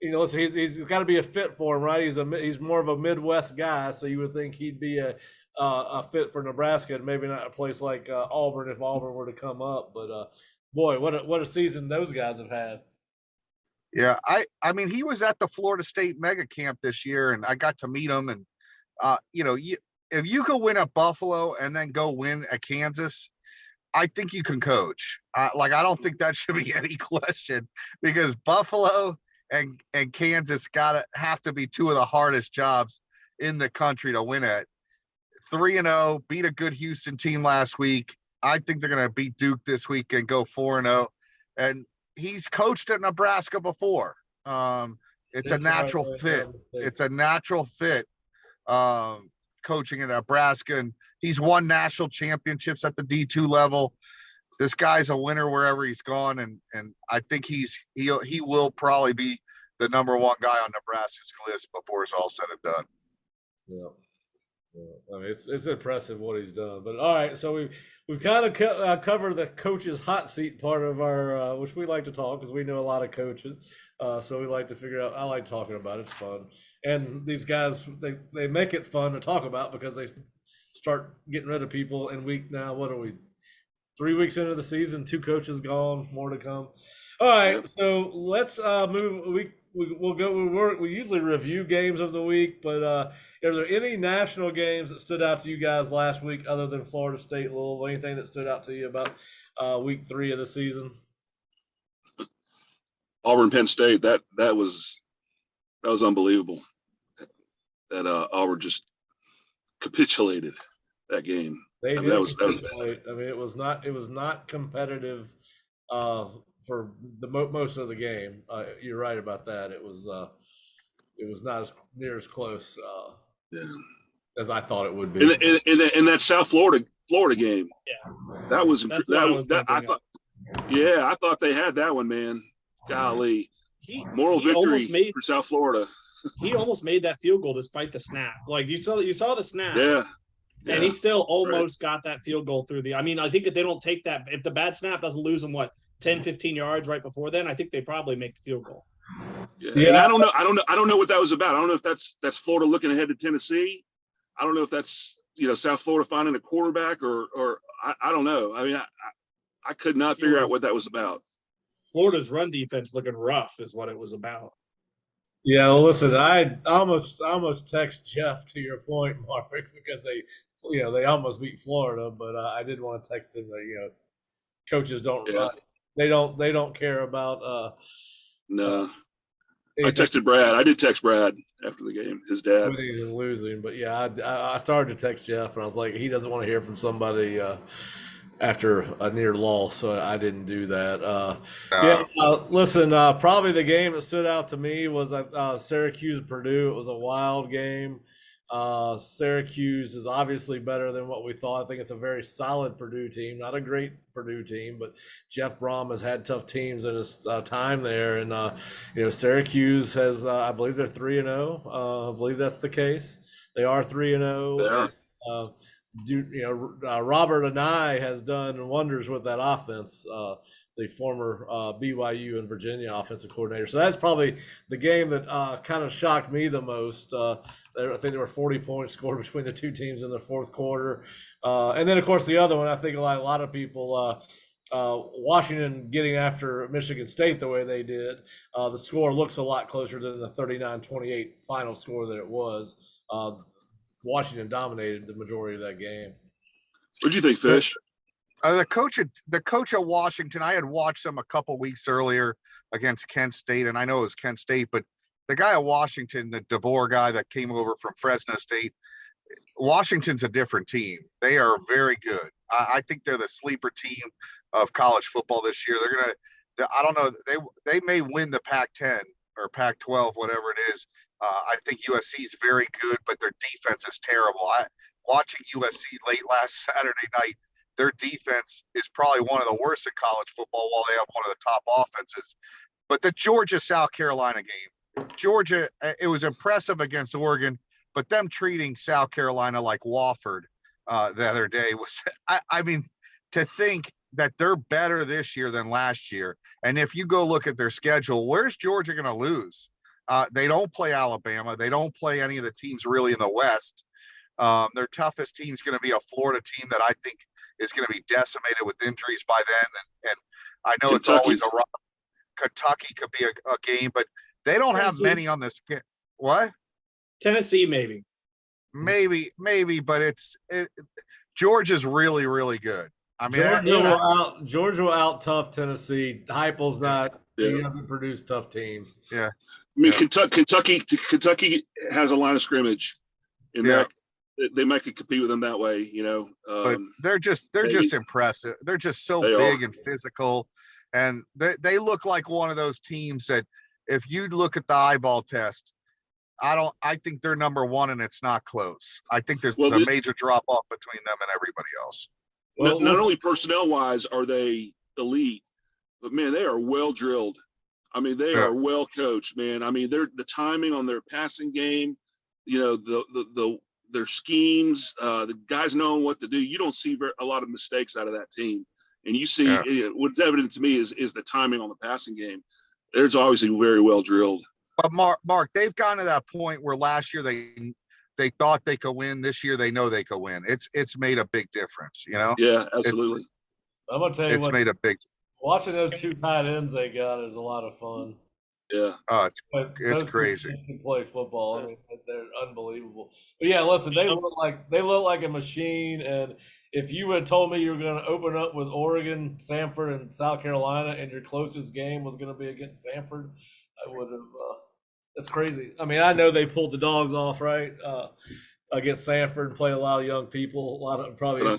[SPEAKER 1] Listen, he's got to be a fit for him, right? He's more of a Midwest guy, so you would think he'd be a fit for Nebraska, and maybe not a place like Auburn if Auburn were to come up. But boy, what a season those guys have had.
[SPEAKER 4] Yeah, I mean, he was at the Florida State mega camp this year, and I got to meet him. And if you could win at Buffalo and then go win at Kansas, I think you can coach. I don't think that should be any question, because Buffalo and Kansas have to be two of the hardest jobs in the country to win at. 3-0, beat a good Houston team last week. I think they're going to beat Duke this week and go 4-0. And he's coached at Nebraska before. It's a natural fit. It's a natural fit coaching in Nebraska, and he's won national championships at the D2 level. This guy's a winner wherever he's gone, and I think he will probably be the number one guy on Nebraska's list before it's all said and done.
[SPEAKER 1] Yeah. I mean, it's impressive what he's done. But all right, so we've kind of covered the coach's hot seat part of our, which we like to talk because we know a lot of coaches. So we like to figure out. I like talking about it. It's fun, and these guys they make it fun to talk about because they start getting rid of people in week now. What are we? 3 weeks into the season, 2 coaches gone, more to come. All right, so let's move. We'll go. We usually review games of the week, but are there any national games that stood out to you guys last week other than Florida State, Louisville? Anything that stood out to you about week 3 of the season?
[SPEAKER 3] Auburn, Penn State. That was unbelievable. That Auburn just capitulated that game.
[SPEAKER 1] They did
[SPEAKER 3] that was
[SPEAKER 1] capitulate. I mean, it was not competitive for the most of the game. You're right about that. It was not near as close as I thought it would be.
[SPEAKER 3] In that South Florida game, that was I thought they had that one, man. Golly, moral victory for South Florida.
[SPEAKER 2] He almost made that field goal despite the snap. Like you saw the snap.
[SPEAKER 3] Yeah.
[SPEAKER 2] And he still almost got that field goal through I mean, I think if they don't take that, if the bad snap doesn't lose them 10, 15 yards right before then, I think they probably make the field goal.
[SPEAKER 3] Yeah. And I don't know what that was about. I don't know if that's Florida looking ahead to Tennessee. I don't know if that's South Florida finding a quarterback or I don't know. I mean, I could not figure out what that was about.
[SPEAKER 2] Florida's run defense looking rough is what it was about.
[SPEAKER 1] Yeah, well, listen, I almost text Jeff to your point, Mark, because they almost beat Florida, but I did want to text him that coaches don't they don't care about
[SPEAKER 3] no. I texted Brad. I did text Brad after the game, his dad.
[SPEAKER 1] Winning and losing, but I started to text Jeff, and I was like, he doesn't want to hear from somebody after a near loss, so I didn't do that. Listen, probably the game that stood out to me was Syracuse-Purdue. It was a wild game. Syracuse is obviously better than what we thought. I think it's a very solid Purdue team, not a great Purdue team, but Jeff Brom has had tough teams in his time there, and Syracuse has, I believe they're 3-0. I believe that's the case. They are 3-0. Robert Anai has done wonders with that offense, the former BYU and Virginia offensive coordinator. So that's probably the game that kind of shocked me the most. I think there were 40 points scored between the two teams in the fourth quarter. And then, of course, the other one, I think a lot of people, Washington getting after Michigan State the way they did, the score looks a lot closer than the 39-28 final score that it was. Washington dominated the majority of that game.
[SPEAKER 3] What'd you think, Fish?
[SPEAKER 4] The coach at Washington, I had watched him a couple weeks earlier against Kent State, and I know it was Kent State, but the guy at Washington, the DeBoer guy that came over from Fresno State, Washington's a different team. They are very good. I think they're the sleeper team of college football this year. I don't know, they may win the Pac-10 or Pac-12, whatever it is. I think USC is very good, but their defense is terrible. Watching USC late last Saturday night, their defense is probably one of the worst in college football while they have one of the top offenses. But the Georgia-South Carolina game, Georgia, it was impressive against Oregon, but them treating South Carolina like Wofford the other day was, I mean, to think that they're better this year than last year. And if you go look at their schedule, where's Georgia going to lose? They don't play Alabama. They don't play any of the teams really in the West. Their toughest team is going to be a Florida team that I think is going to be decimated with injuries by then. And I know Kentucky. It's always a rough. Kentucky could be a game, but they don't have many on this. What?
[SPEAKER 2] Tennessee, maybe.
[SPEAKER 4] Maybe, but Georgia's really, really good. I mean,
[SPEAKER 1] Georgia will out tough Tennessee. Heupel's not. He doesn't produce tough teams.
[SPEAKER 4] Yeah.
[SPEAKER 3] I mean, Kentucky has a line of scrimmage, in that they might could compete with them that way,
[SPEAKER 4] But they're just impressive. They're just so big and physical, and they look like one of those teams that if you look at the eyeball test, I think they're number one, and it's not close. I think there's a major drop off between them and everybody else.
[SPEAKER 3] Well, not only personnel wise are they elite, but man, they are well drilled. I mean, they are well coached, man. I mean, the timing on their passing game, their schemes, the guys knowing what to do. You don't see a lot of mistakes out of that team, and you see what's evident to me is the timing on the passing game. There's obviously very well drilled.
[SPEAKER 4] But Mark, they've gotten to that point where last year they thought they could win. This year they know they could win. It's made a big difference, you know?
[SPEAKER 3] Yeah, absolutely.
[SPEAKER 1] I'm gonna tell you
[SPEAKER 4] It's
[SPEAKER 1] what.
[SPEAKER 4] made a big
[SPEAKER 1] Watching those two tight ends they got is a lot of fun.
[SPEAKER 3] Yeah.
[SPEAKER 4] it's
[SPEAKER 1] Those
[SPEAKER 4] crazy.
[SPEAKER 1] kids can play football. I mean, they're unbelievable. But yeah, listen, they look like a machine. And if you had told me you were going to open up with Oregon, Samford, and South Carolina, and your closest game was going to be against Samford, I would have. That's crazy. I mean, I know they pulled the dogs off, right? Against Samford, played a lot of young people, a lot of probably.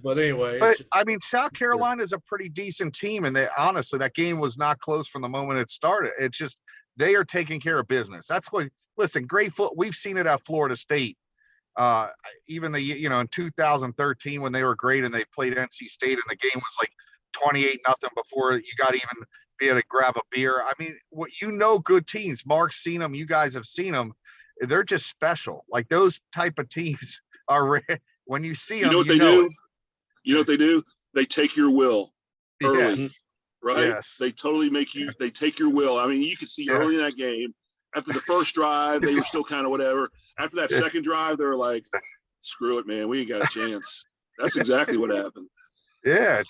[SPEAKER 1] But anyway,
[SPEAKER 4] but I mean, South Carolina is a pretty decent team, and they honestly that game was not close from the moment it started. It's just they are taking care of business. That's what. Listen, great foot. We've seen it at Florida State. Even in 2013 when they were great and they played NC State and the game was like 28-0 before you got even be able to grab a beer. I mean, good teams. Mark's seen them. You guys have seen them. They're just special. Like those type of teams are when you see them,
[SPEAKER 3] you know what they do? You know what they do? They take your will early,
[SPEAKER 4] yes.
[SPEAKER 3] right?
[SPEAKER 4] Yes.
[SPEAKER 3] They totally they take your will. I mean, you could see early in that game, after the first drive, they were still kind of whatever. After that second drive, they were like, screw it, man. We ain't got a chance. That's exactly what happened.
[SPEAKER 4] Yeah.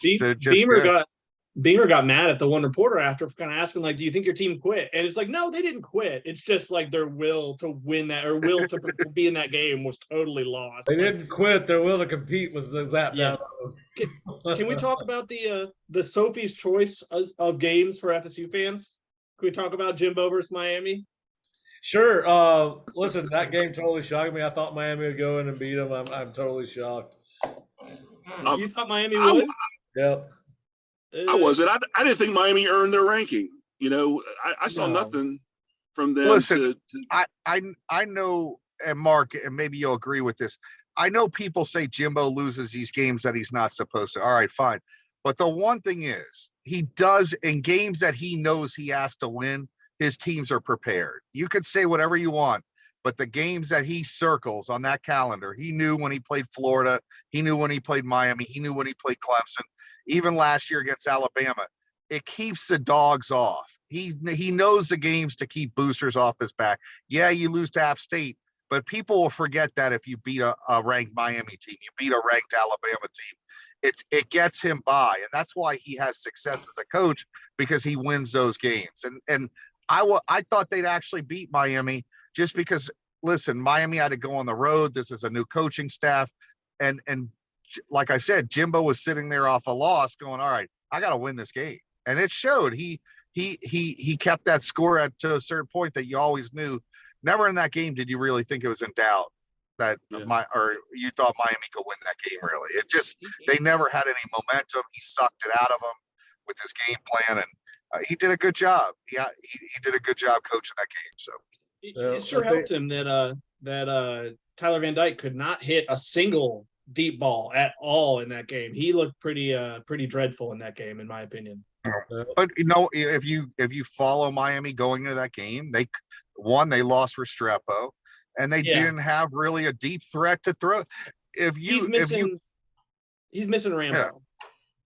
[SPEAKER 2] Beamer got mad at the one reporter after kind of asking, like, do you think your team quit? And it's like, no, they didn't quit. It's just like their will to win that or will to be in that game was totally lost.
[SPEAKER 1] They didn't quit. Their will to compete was zapped out.
[SPEAKER 2] Can we talk about the Sophie's choice of games for FSU fans? Can we talk about Jimbo versus Miami?
[SPEAKER 1] Sure. Listen, that game totally shocked me. I thought Miami would go in and beat them. I'm totally shocked.
[SPEAKER 2] You thought Miami would?
[SPEAKER 1] Yeah.
[SPEAKER 3] I wasn't. I didn't think Miami earned their ranking. I saw nothing from them.
[SPEAKER 4] Listen, I know, and Mark, and maybe you'll agree with this. I know people say Jimbo loses these games that he's not supposed to. All right, fine. But the one thing is, he does in games that he knows he has to win, his teams are prepared. You could say whatever you want, but the games that he circles on that calendar, he knew when he played Florida, he knew when he played Miami, he knew when he played Clemson. Even last year against Alabama, it keeps the dogs off. He knows the games to keep boosters off his back. Yeah, you lose to App State, but people will forget that if you beat a ranked Miami team, you beat a ranked Alabama team. It gets him by, and that's why he has success as a coach, because he wins those games. And I thought they'd actually beat Miami just because, listen, Miami had to go on the road. This is a new coaching staff, and like I said, Jimbo was sitting there off a loss going, all right, I got to win this game. And it showed. He kept that score to a certain point that you always knew. Never in that game did you really think it was in doubt that you thought Miami could win that game, really. It just, they never had any momentum. He sucked it out of them with his game plan, and he did a good job. He did a good job coaching that game. So
[SPEAKER 2] it sure helped him that Tyler Van Dyke could not hit a single deep ball at all in that game. He looked pretty dreadful in that game, in my opinion.
[SPEAKER 4] But if you follow Miami going into that game, they lost Restrepo, and they didn't have really a deep threat to throw. He's missing
[SPEAKER 2] Rambo.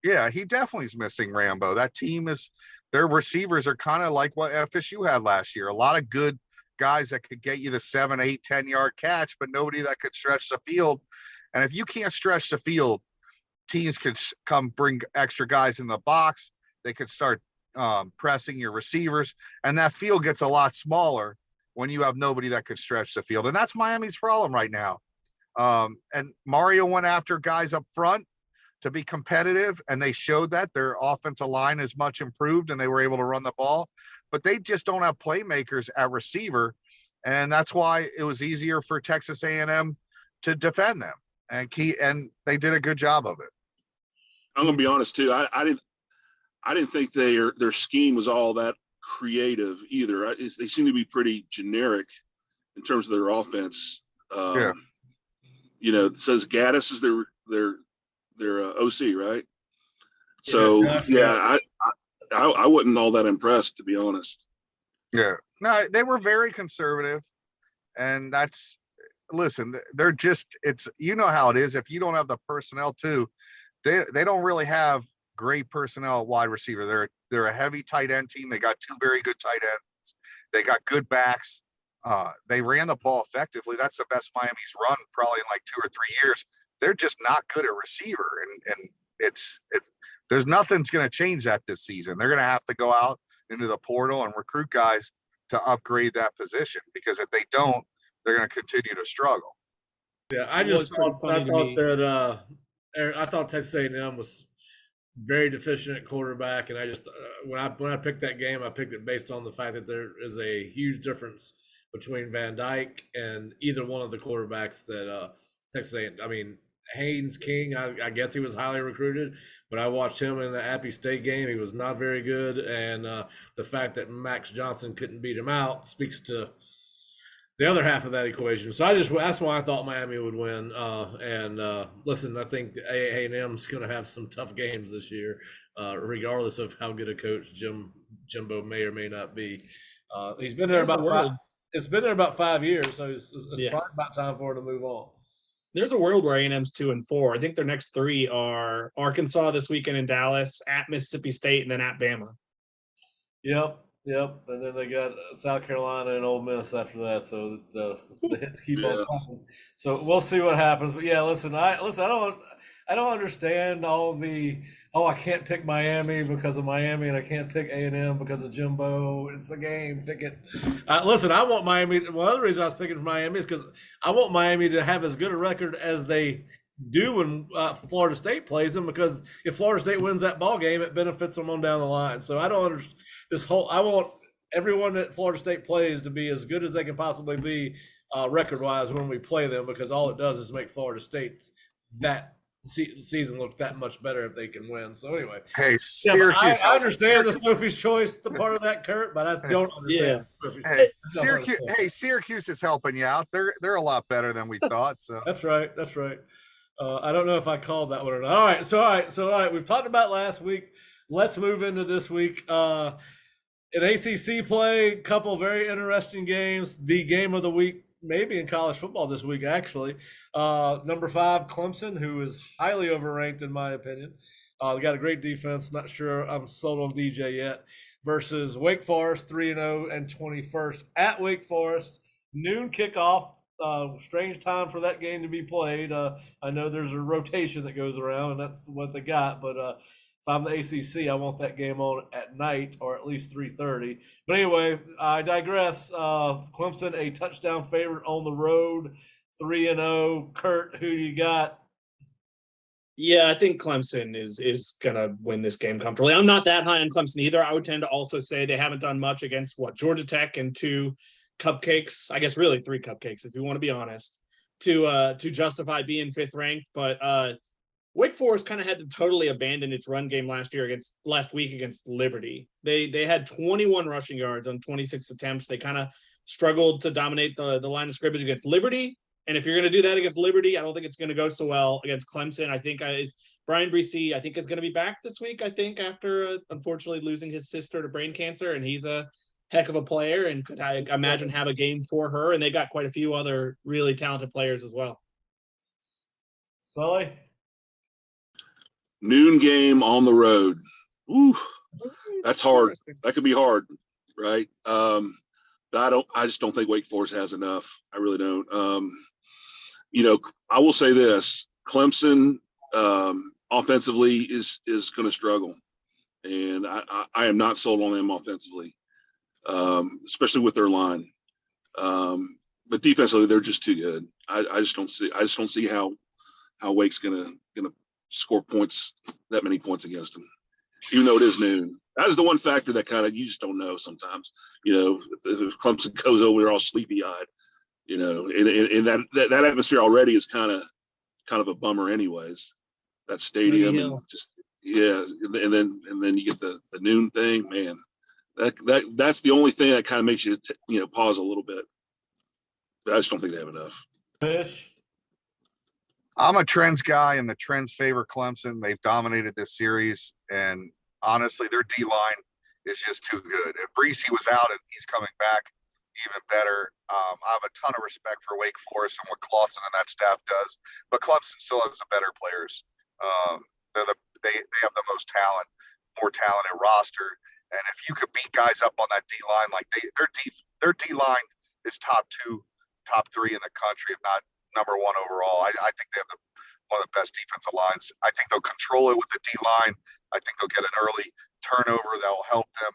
[SPEAKER 4] Yeah, he definitely is missing Rambo. That team their receivers are kind of like what FSU had last year. A lot of good guys that could get you the 7, 8, 10-yard catch, but nobody that could stretch the field. And if you can't stretch the field, teams could come bring extra guys in the box. They could start pressing your receivers, and that field gets a lot smaller when you have nobody that could stretch the field. And that's Miami's problem right now. And Mario went after guys up front to be competitive, and they showed that their offensive line is much improved and they were able to run the ball, but they just don't have playmakers at receiver. And that's why it was easier for Texas A&M to defend them. And they did a good job of it.
[SPEAKER 3] I'm gonna be honest too. I didn't think their scheme was all that creative either. They seem to be pretty generic in terms of their offense. It says Gaddis is their OC, right? So I wasn't all that impressed, to be honest.
[SPEAKER 4] Yeah, no, they were very conservative, and listen, they're just, you know how it is. If you don't have the personnel too, they don't really have great personnel at wide receiver. They're a heavy tight end team. They got 2 very good tight ends. They got good backs. They ran the ball effectively. That's the best Miami's run probably in like 2 or 3 years. They're just not good at receiver, and it's there's nothing's going to change that this season. They're going to have to go out into the portal and recruit guys to upgrade that position, because if they don't, they're going to continue to struggle.
[SPEAKER 1] Yeah, I thought Texas A&M was very deficient at quarterback, and I just when I picked that game, I picked it based on the fact that there is a huge difference between Van Dyke and either one of the quarterbacks that Texas A&M. I mean, Haynes King, I guess he was highly recruited, but I watched him in the Appy State game. He was not very good, and the fact that Max Johnson couldn't beat him out speaks to the other half of that equation. So that's why I thought Miami would win. Listen, I think A&M's going to have some tough games this year, regardless of how good a coach Jimbo may or may not be. He's been there it's been there about 5 years, so it's probably about time for him to move on.
[SPEAKER 2] There's a world where A&M's 2-4. I think their next 3 are Arkansas this weekend in Dallas, at Mississippi State, and then at Bama.
[SPEAKER 1] Yep. And then they got South Carolina and Ole Miss after that. So the hits keep on coming. So we'll see what happens. But yeah, listen, I don't understand all the I can't pick Miami because of Miami, and I can't pick A&M because of Jimbo. It's a game. Pick it. Listen, I want Miami. One other reason I was picking for Miami is because I want Miami to have as good a record as they do when Florida State plays them, because if Florida State wins that ball game, it benefits them on down the line. So I don't understand I want everyone that Florida State plays to be as good as they can possibly be record-wise when we play them, because all it does is make Florida State that season look that much better if they can win. So anyway,
[SPEAKER 4] hey, Syracuse.
[SPEAKER 1] I understand the Sophie's Choice, the part of that, Kurt, but I don't understand.
[SPEAKER 4] Syracuse is helping you out. They're a lot better than we thought. So
[SPEAKER 1] that's right. I don't know if I called that one or not. All right. We've talked about last week. Let's move into this week. In ACC play, a couple very interesting games. The game of the week, maybe in college football this week, actually. Number 5, Clemson, who is highly overranked in my opinion. They got a great defense. Not sure I'm sold on DJ yet. Versus Wake Forest, 3-0 and 21st at Wake Forest. Noon kickoff. Strange time for that game to be played. I know there's a rotation that goes around, and that's what they got. But if I'm the ACC, I want that game on at night, or at least 3:30. But anyway, I digress. Clemson, a touchdown favorite on the road, 3-0. Kurt, who you got?
[SPEAKER 2] Yeah, I think Clemson is gonna win this game comfortably. I'm not that high on Clemson either. I would tend to also say they haven't done much against Georgia Tech and 2 cupcakes. I guess really 3 cupcakes, if you want to be honest, to justify being 5th ranked. But Wake Forest kind of had to totally abandon its run game last week against Liberty. They had 21 rushing yards on 26 attempts. They kind of struggled to dominate the line of scrimmage against Liberty. And if you're going to do that against Liberty, I don't think it's going to go so well against Clemson. I think Brian Bresee, I think, is going to be back this week, I think, after unfortunately losing his sister to brain cancer. And he's a heck of a player and could, I imagine, have a game for her. And they got quite a few other really talented players as well.
[SPEAKER 1] Sully?
[SPEAKER 3] Noon game on the road. Ooh, that's hard. That could be hard, right? But I just don't think Wake Forest has enough. I really don't. I will say this: Clemson offensively is going to struggle, and I am not sold on them offensively, especially with their line. But defensively, they're just too good. I just don't see how Wake's gonna score that many points against them, even though it is noon. That is the one factor that you just don't know sometimes. If Clemson goes over, they're all sleepy eyed. And that atmosphere already is kind of a bummer, anyways. That stadium and and then you get the noon thing, man. That's the only thing that kind of makes you pause a little bit. But I just don't think they have enough.
[SPEAKER 1] Fish.
[SPEAKER 4] I'm a trends guy, and the trends favor Clemson. They've dominated this series, and honestly, their D-line is just too good. If Bresee was out and he's coming back, even better. I have a ton of respect for Wake Forest and what Clawson and that staff does, but Clemson still has the better players. They have the most talent, more talented roster, and if you could beat guys up on that D-line, like their D-line is top 3 in the country, if not number 1 overall. I think they have one of the best defensive lines. I think they'll control it with the D line. I think they'll get an early turnover that will help them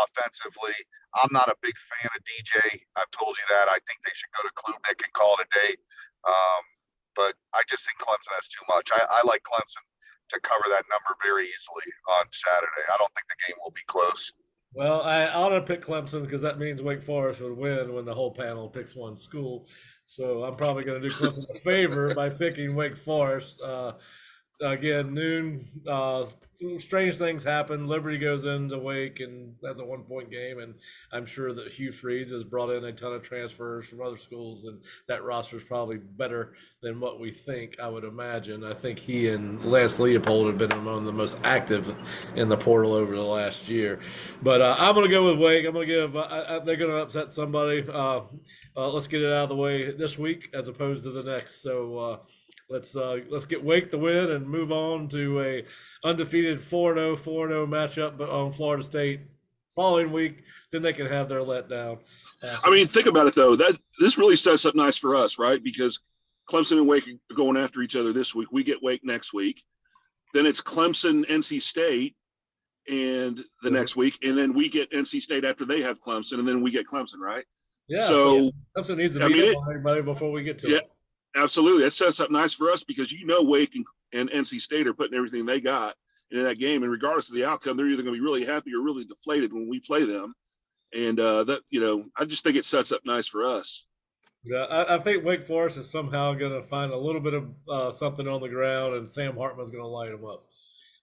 [SPEAKER 4] offensively. I'm not a big fan of DJ. I've told you that. I think they should go to Klubnik and call it a day. But I just think Clemson has too much. I like Clemson to cover that number very easily on Saturday. I don't think the game will be close.
[SPEAKER 1] Well, I ought to pick Clemson because that means Wake Forest would win when the whole panel picks one school. So I'm probably going to do Clemson a favor by picking Wake Forest. Again, noon. Strange things happen. Liberty goes into Wake, and that's a 1-point game. And I'm sure that Hugh Freeze has brought in a ton of transfers from other schools, and that roster is probably better than what we think, I would imagine. I think he and Lance Leopold have been among the most active in the portal over the last year. But I'm going to go with Wake. I'm going to give they're going to upset somebody. Let's get it out of the way this week as opposed to the next. So let's get Wake the win and move on to a undefeated 4-0 matchup on Florida State following week. Then they can have their letdown.
[SPEAKER 3] I mean, think about it though. This really sets up nice for us, right? Because Clemson and Wake are going after each other this week. We get Wake next week. Then it's Clemson, NC State, and the next week, and then we get NC State after they have Clemson, and then we get Clemson, right?
[SPEAKER 1] Yeah.
[SPEAKER 3] So
[SPEAKER 1] Clemson needs to beat up on everybody before we get to it.
[SPEAKER 3] Absolutely. That sets up nice for us because Wake and NC State are putting everything they got in that game. And regardless of the outcome, they're either going to be really happy or really deflated when we play them. And I just think it sets up nice for us.
[SPEAKER 1] Yeah, I think Wake Forest is somehow going to find a little bit of something on the ground, and Sam Hartman's going to light them up.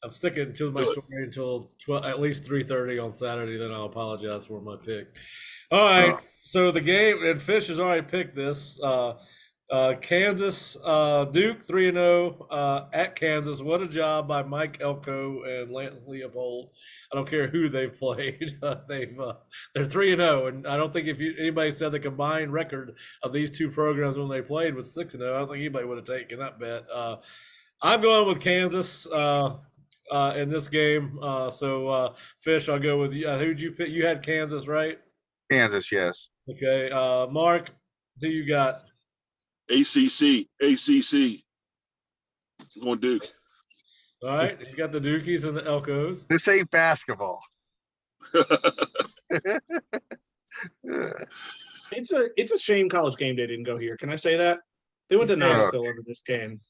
[SPEAKER 1] I'm sticking to my story until at least 3:30 on Saturday. Then I'll apologize for my pick. All right. So the game, and Fish has already picked this. Kansas, Duke 3-0 at Kansas. What a job by Mike Elko and Lance Leopold. I don't care who they've played. They're 3-0, and I don't think anybody said the combined record of these two programs when they played was 6-0. I don't think anybody would have taken that bet. I'm going with Kansas in this game. So Fish, I'll go with you. Who'd you pick? You had Kansas, right?
[SPEAKER 4] Kansas, yes.
[SPEAKER 1] Okay, Mark, who you got?
[SPEAKER 3] ACC. I'm going Duke.
[SPEAKER 1] All right, you got the Dukies and the Elkos.
[SPEAKER 4] This ain't basketball.
[SPEAKER 2] It's a shame College Game Day didn't go here. Can I say that? They went to Knoxville over this game.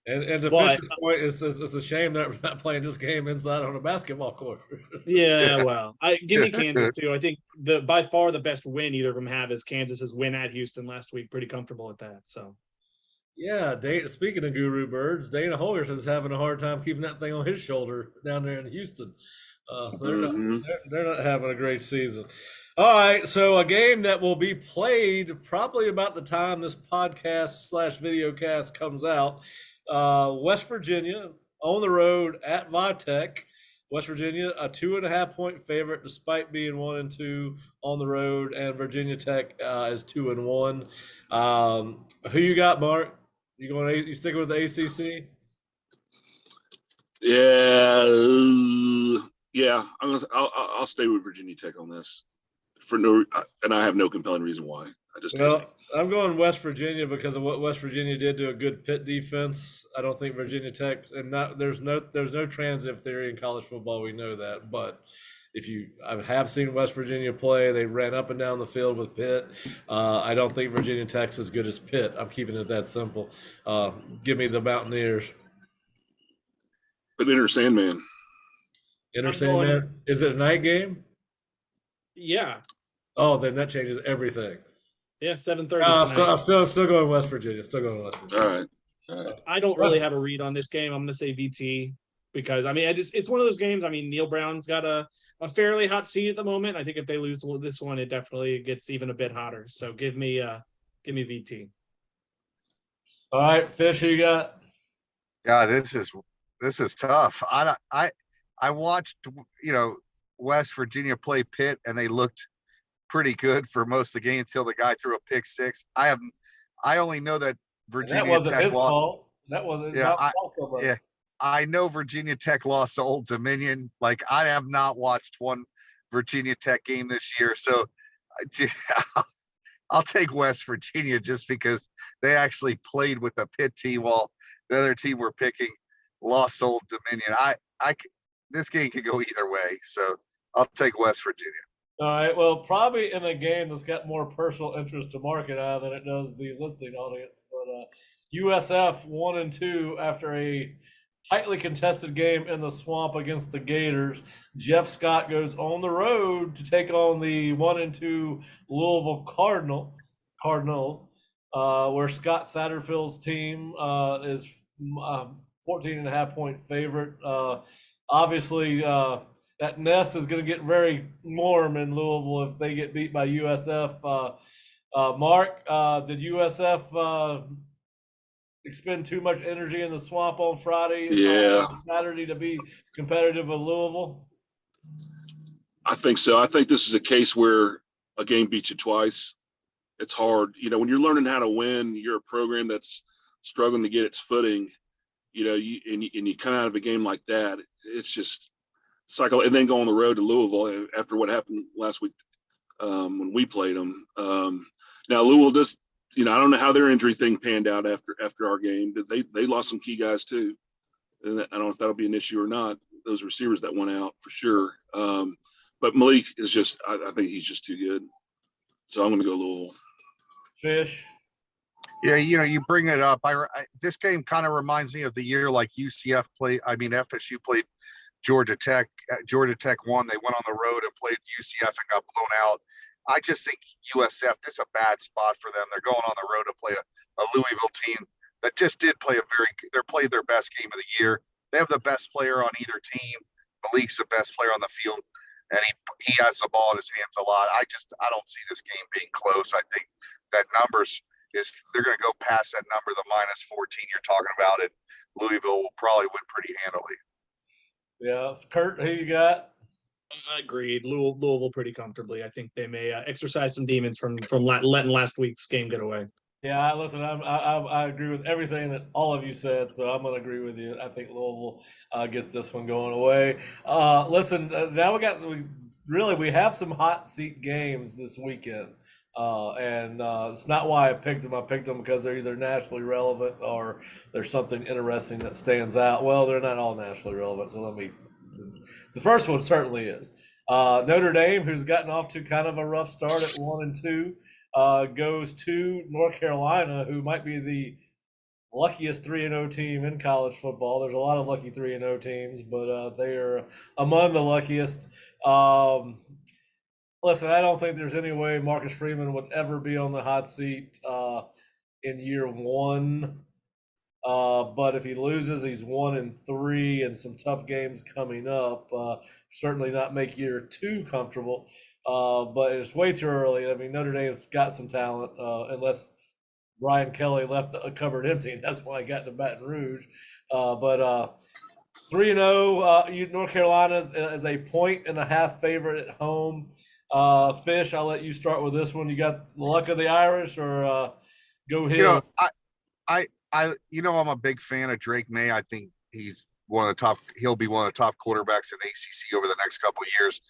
[SPEAKER 1] And to Fish's point, it's a shame that we're not playing this game inside on a basketball court.
[SPEAKER 2] Yeah, well, give me Kansas too. I think by far the best win either of them have is Kansas's win at Houston last week. Pretty comfortable at that. So,
[SPEAKER 1] yeah. Speaking of Guru Birds, Dana Holgers is having a hard time keeping that thing on his shoulder down there in Houston. They're not having a great season. All right, so a game that will be played probably about the time this podcast / videocast comes out. West Virginia on the road at Vatech. West Virginia, a 2.5-point favorite, despite being 1-2 on the road, and Virginia Tech is 2-1. Who you got, Mark? You sticking with the ACC?
[SPEAKER 3] Yeah. I'll stay with Virginia Tech on this and I have no compelling reason why.
[SPEAKER 1] I'm going West Virginia because of what West Virginia did to a good Pitt defense. I don't think Virginia Tech there's no transitive theory in college football. We know that, but I have seen West Virginia play. They ran up and down the field with Pitt. I don't think Virginia Tech's as good as Pitt. I'm keeping it that simple. Give me the Mountaineers.
[SPEAKER 3] But Enter Sandman.
[SPEAKER 1] Is it a night game?
[SPEAKER 2] Yeah.
[SPEAKER 1] Oh, then that changes everything.
[SPEAKER 2] Yeah, 7:30.
[SPEAKER 1] I'm still going West Virginia.
[SPEAKER 3] All right.
[SPEAKER 2] I don't really have a read on this game. I'm going to say VT because it's one of those games. I mean, Neil Brown's got a fairly hot seat at the moment. I think if they lose this one, it definitely gets even a bit hotter. So give me VT.
[SPEAKER 1] All right, Fish, who you got?
[SPEAKER 4] Yeah, this is tough. I watched West Virginia play Pitt, and they looked pretty good for most of the game until the guy threw a pick six. I only know that Virginia Tech lost.
[SPEAKER 1] That wasn't.
[SPEAKER 4] Yeah, I know Virginia Tech lost to Old Dominion. Like, I have not watched one Virginia Tech game this year, so I'll take West Virginia just because they actually played with the Pitt team while the other team we're picking lost Old Dominion. This game could go either way, so I'll take West Virginia.
[SPEAKER 1] All right. Well, probably in a game that's got more personal interest to Mark and I than it does the listening audience. But USF 1-2 after a tightly contested game in the Swamp against the Gators. Jeff Scott goes on the road to take on the 1-2 Louisville Cardinals, where Scott Satterfield's team is 14.5-point favorite. Obviously, that nest is going to get very warm in Louisville if they get beat by USF. Mark, did USF expend too much energy in the Swamp on Friday? Saturday to be competitive with Louisville?
[SPEAKER 3] I think so. I think this is a case where a game beats you twice. It's hard. When you're learning how to win, you're a program that's struggling to get its footing, and you come out of a game like that, it's just cycle, and then go on the road to Louisville after what happened last week when we played them. Now Louisville does, I don't know how their injury thing panned out after our game, but they lost some key guys too. And I don't know if that'll be an issue or not. Those receivers that went out for sure. But Malik is just, I think he's just too good. So I'm going to go Louisville.
[SPEAKER 1] Fish.
[SPEAKER 4] Yeah, you bring it up. This game kind of reminds me of the year like FSU played Georgia Tech. Georgia Tech won. They went on the road and played UCF and got blown out. I just think USF, this is a bad spot for them. They're going on the road to play a Louisville team that just did play they played their best game of the year. They have the best player on either team. Malik's the best player on the field, and he has the ball in his hands a lot. I don't see this game being close. I think that they're going to go past that number, the -14 you're talking about, and Louisville will probably win pretty handily.
[SPEAKER 1] Yeah. Curt, who you got?
[SPEAKER 2] Agreed. Louisville pretty comfortably. I think they may exercise some demons from letting last week's game get away.
[SPEAKER 1] Yeah, listen, I agree with everything that all of you said, so I'm going to agree with you. I think Louisville gets this one going away. Listen, now we have some hot seat games this weekend. And it's not why I picked them. I picked them because they're either nationally relevant or there's something interesting that stands out. Well, they're not all nationally relevant, so the first one certainly is. Notre Dame, who's gotten off to kind of a rough start at 1-2, goes to North Carolina, who might be the luckiest 3-0 team in college football. There's a lot of lucky 3-0 teams, but they are among the luckiest. Listen, I don't think there's any way Marcus Freeman would ever be on the hot seat in year one. But if he loses, he's 1-3 and some tough games coming up. Certainly not make year two comfortable. But it's way too early. I mean, Notre Dame's got some talent, unless Brian Kelly left a cupboard empty, and that's why he got to Baton Rouge. But 3-0, North Carolina is a 1.5 favorite at home. Fish, I'll let you start with this one. You got the luck of the Irish, or go ahead?
[SPEAKER 4] I'm a big fan of Drake May. I think he's he'll be one of the top quarterbacks in the ACC over the next couple of years.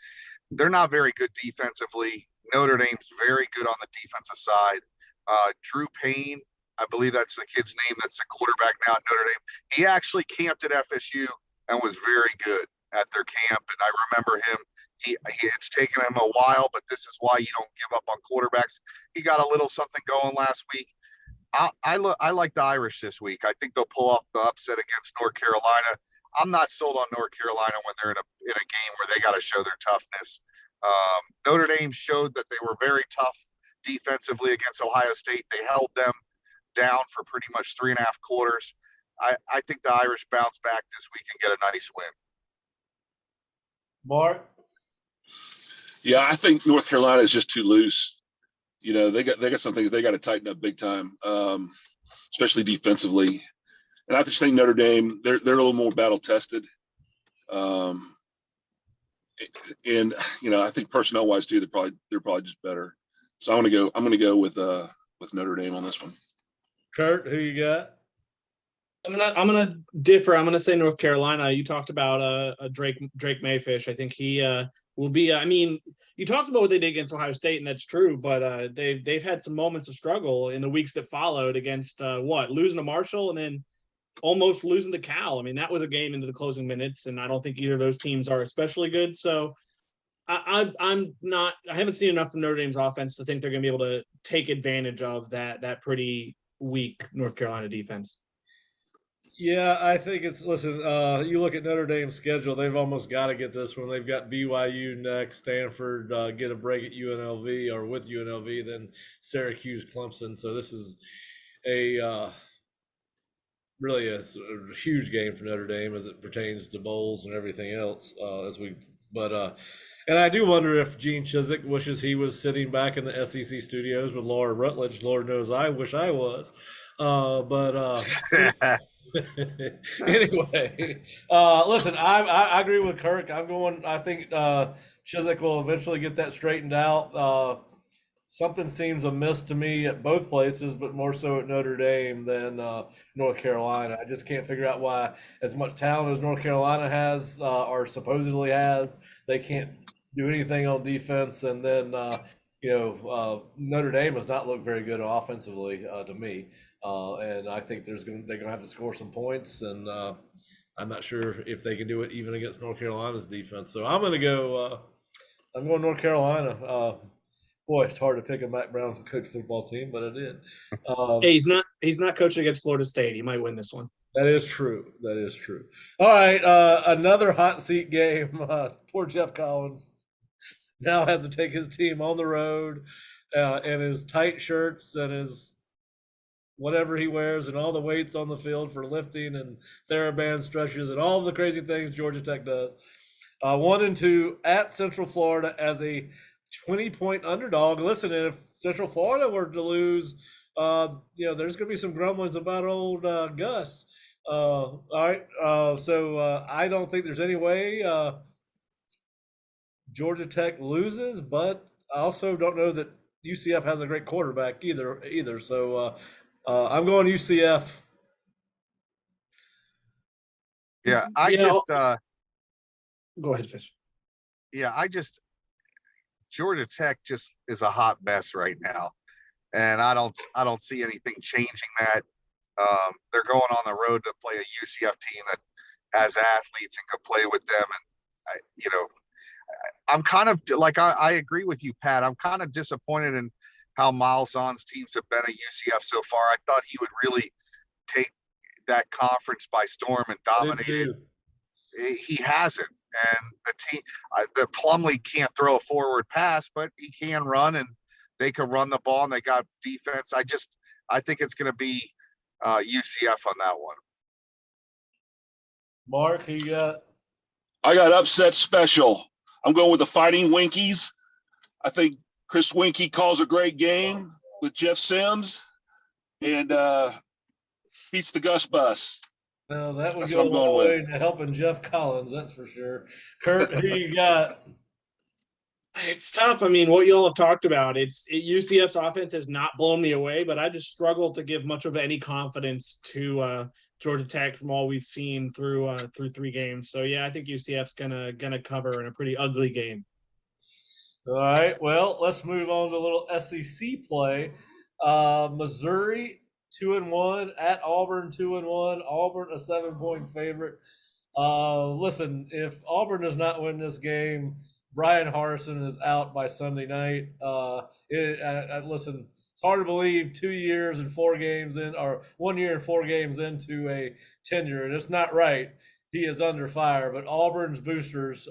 [SPEAKER 4] They're not very good defensively. Notre Dame's very good on the defensive side. Drew Payne, I believe that's the kid's name, that's the quarterback now at Notre Dame. He actually camped at FSU and was very good at their camp. And I remember him. It's taken him a while, but this is why you don't give up on quarterbacks. He got a little something going last week. I like the Irish this week. I think they'll pull off the upset against North Carolina. I'm not sold on North Carolina when they're in a game where they got to show their toughness. Notre Dame showed that they were very tough defensively against Ohio State. They held them down for pretty much 3.5 quarters. I think the Irish bounce back this week and get a nice win.
[SPEAKER 1] Mark?
[SPEAKER 3] Yeah, I think North Carolina is just too loose. They got some things they got to tighten up big time, especially defensively. And I just think Notre Dame, they're a little more battle tested. And I think personnel wise too, they're probably just better. So I'm gonna go with Notre Dame on this one.
[SPEAKER 1] Curt, who you got?
[SPEAKER 2] I'm gonna differ. I'm gonna say North Carolina. You talked about a Drake Mayfish. I think he will be. I mean, you talked about what they did against Ohio State, and that's true. But they've had some moments of struggle in the weeks that followed against losing to Marshall and then almost losing to Cal. I mean, that was a game into the closing minutes, and I don't think either of those teams are especially good. So I'm not. I haven't seen enough of Notre Dame's offense to think they're going to be able to take advantage of that pretty weak North Carolina defense.
[SPEAKER 1] Yeah, I think it's listen. You look at Notre Dame's schedule; they've almost got to get this one. They've got BYU next, Stanford, get a break at UNLV or with UNLV, then Syracuse, Clemson. So this is a really a huge game for Notre Dame as it pertains to bowls and everything else. And I do wonder if Gene Chizik wishes he was sitting back in the SEC studios with Laura Rutledge. Lord knows I wish I was. Anyway, listen, I agree with Kirk. I think Chizik will eventually get that straightened out. Something seems amiss to me at both places, but more so at Notre Dame than North Carolina. I just can't figure out why, as much talent as North Carolina has or supposedly has, they can't do anything on defense. And then, Notre Dame has not looked very good offensively to me. And I think they're going to have to score some points. And I'm not sure if they can do it even against North Carolina's defense. So I'm going to go I'm going North Carolina. Boy, it's hard to pick a Mac Brown to coach football team, but I did.
[SPEAKER 2] Hey, he's not coaching against Florida State. He might win this one.
[SPEAKER 1] That is true. That is true. All right, another hot seat game. Poor Jeff Collins now has to take his team on the road in his tight shirts and his whatever he wears and all the weights on the field for lifting and TheraBand stretches and all the crazy things Georgia Tech does. 1-2 at Central Florida as a 20-point underdog. Listen, if Central Florida were to lose, there's going to be some grumblings about old Gus. All right. So I don't think there's any way Georgia Tech loses, but I also don't know that UCF has a great quarterback either. So I'm going UCF.
[SPEAKER 4] Yeah,
[SPEAKER 2] go ahead, Fish.
[SPEAKER 4] Yeah, Georgia Tech just is a hot mess right now, and I don't see anything changing that. They're going on the road to play a UCF team that has athletes and can play with them, and I'm kind of like I agree with you, Pat. I'm kind of disappointed in how Miles Zahn's teams have been at UCF so far. I thought he would really take that conference by storm and dominate it. He hasn't. And the team, the Plumlee can't throw a forward pass, but he can run, and they can run the ball, and they got defense. I think it's going to be UCF on that one.
[SPEAKER 1] Mark, who you got?
[SPEAKER 3] I got upset special. I'm going with the Fighting Winkies. I think Chris Winkie calls a great game with Jeff Sims and beats the Gus Bus.
[SPEAKER 1] No, that would go a long way to helping Jeff Collins, that's for sure. Kurt, who you got?
[SPEAKER 2] It's tough. I mean, what you all have talked about, UCF's offense has not blown me away, but I just struggle to give much of any confidence to Georgia Tech from all we've seen through 3 games. So yeah, I think UCF's gonna cover in a pretty ugly game.
[SPEAKER 1] All right. Well, let's move on to a little SEC play. Missouri 2-1 at Auburn 2-1. Auburn a 7-point favorite. Listen, if Auburn does not win this game, Brian Harsin is out by Sunday night. Listen, it's hard to believe 2 years and 4 games in, or 1 year and 4 games into a tenure, and it's not right. He is under fire, but Auburn's boosters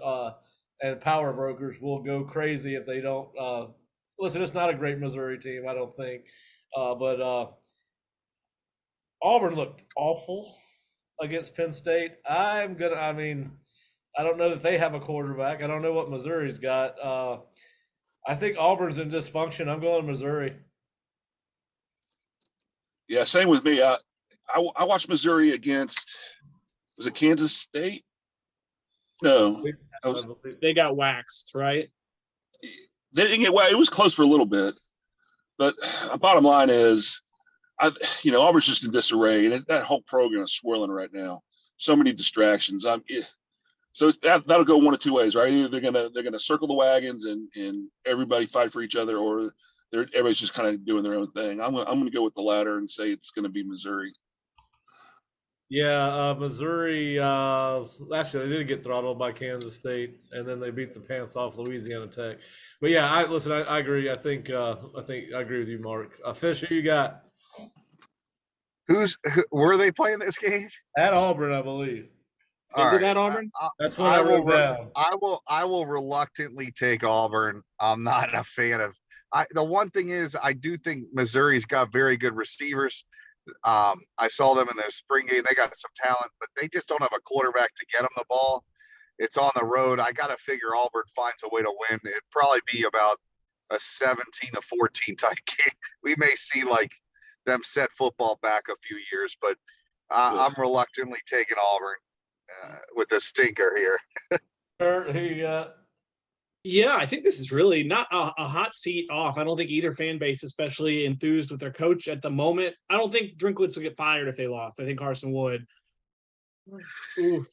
[SPEAKER 1] and power brokers will go crazy if they don't. Listen, it's not a great Missouri team, I don't think, but Auburn looked awful against Penn State. I don't know that they have a quarterback. I don't know what Missouri's got. I think Auburn's in dysfunction. I'm going Missouri.
[SPEAKER 3] Yeah, same with me. I watched Missouri against, was it Kansas State? No.
[SPEAKER 2] They got waxed, right?
[SPEAKER 3] They didn't get waxed. It was close for a little bit. But bottom line is, Auburn's just in disarray, and that whole program is swirling right now. So many distractions. So that'll go one of two ways, right? Either they're gonna circle the wagons and everybody fight for each other, or everybody's just kind of doing their own thing. I'm gonna go with the latter and say it's gonna be Missouri.
[SPEAKER 1] Yeah, Missouri. Actually, they did get throttled by Kansas State, and then they beat the pants off Louisiana Tech. But yeah, I agree. I think I agree with you, Mark. Fish, who you got
[SPEAKER 4] Were they playing this game?
[SPEAKER 1] at Auburn? I believe
[SPEAKER 4] All
[SPEAKER 2] Into
[SPEAKER 4] right.
[SPEAKER 2] that Auburn.
[SPEAKER 1] that's what I wrote down.
[SPEAKER 4] I will reluctantly take Auburn. I'm not a fan of. The one thing is, I do think Missouri's got very good receivers. I saw them in their spring game. They got some talent, but they just don't have a quarterback to get them the ball. It's on the road. I got to figure Auburn finds a way to win. It'd probably be about a 17-14 type game. We may see like them set football back a few years, but I'm reluctantly taking Auburn with a stinker here.
[SPEAKER 1] Kurt, who you got?
[SPEAKER 2] Yeah, I think this is really not a hot seat off. I don't think either fan base, especially enthused with their coach at the moment. I don't think Drinkwitz will get fired if they lost. I think Carson would. Oof.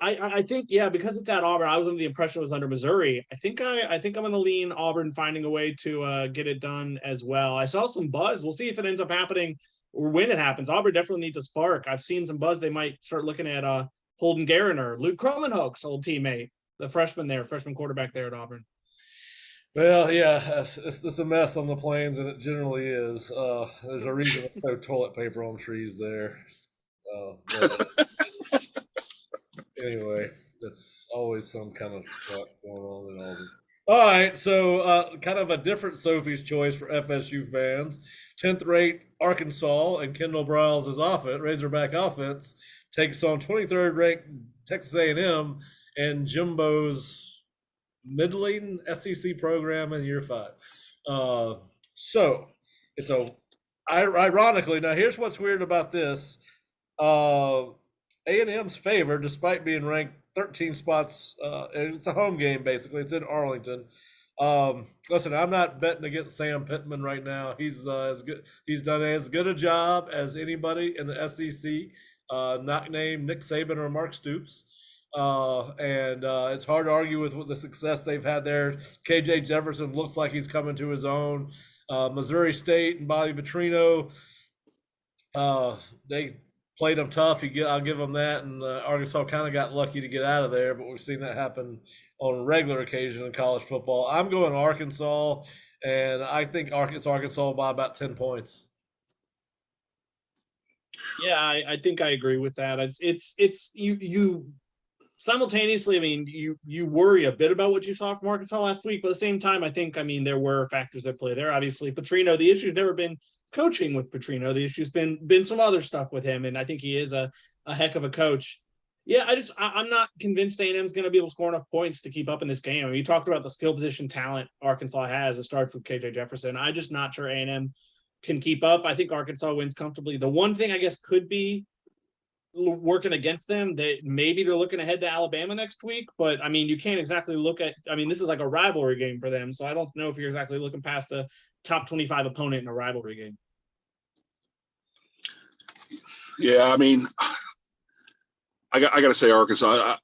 [SPEAKER 2] I think, yeah, because it's at Auburn, I was under the impression it was under Missouri. I think I'm going to lean Auburn finding a way to get it done as well. I saw some buzz. We'll see if it ends up happening or when it happens. Auburn definitely needs a spark. I've seen some buzz. They might start looking at Holden Gariner, Luke Kromenhoek's old teammate, the freshman quarterback there at Auburn.
[SPEAKER 1] Well, yeah, it's a mess on the plains, and it generally is. There's a reason there's no toilet paper on trees there. Anyway, that's always some kind of fuck going on in Auburn. All right, so kind of a different Sophie's choice for FSU fans. 10th rate Arkansas and Kendall Briles' offense, Razorback offense, takes on 23rd ranked Texas A&M and Jimbo's middling SEC program in year 5. So it's ironically, now here's what's weird about this. A&M's favored despite being ranked 13 spots. It's a home game, basically. It's in Arlington. Listen, I'm not betting against Sam Pittman right now. He's as good. He's done as good a job as anybody in the SEC. Not named Nick Saban or Mark Stoops. And it's hard to argue with the success they've had there. KJ Jefferson looks like he's coming to his own. Missouri State and Bobby Petrino, they played them tough. I'll give them that. And Arkansas kind of got lucky to get out of there, but we've seen that happen on a regular occasion in college football. I'm going Arkansas, and I think Arkansas by about 10 points.
[SPEAKER 2] Yeah, I think I agree with that. It's you simultaneously. I mean, you worry a bit about what you saw from Arkansas last week, but at the same time, I think there were factors that play there. Obviously, Petrino. The issue's never been coaching with Petrino. The issue's been some other stuff with him, and I think he is a heck of a coach. Yeah, I'm not convinced A&M's going to be able to score enough points to keep up in this game. I mean, you talked about the skill position talent Arkansas has. It starts with KJ Jefferson. I'm just not sure A&M can keep up. I think Arkansas wins comfortably. The one thing I guess could be working against them, that maybe they're looking ahead to Alabama next week, but I mean, you can't exactly look at, this is like a rivalry game for them. So I don't know if you're exactly looking past the top 25 opponent in a rivalry game.
[SPEAKER 3] Yeah, I got to say Arkansas.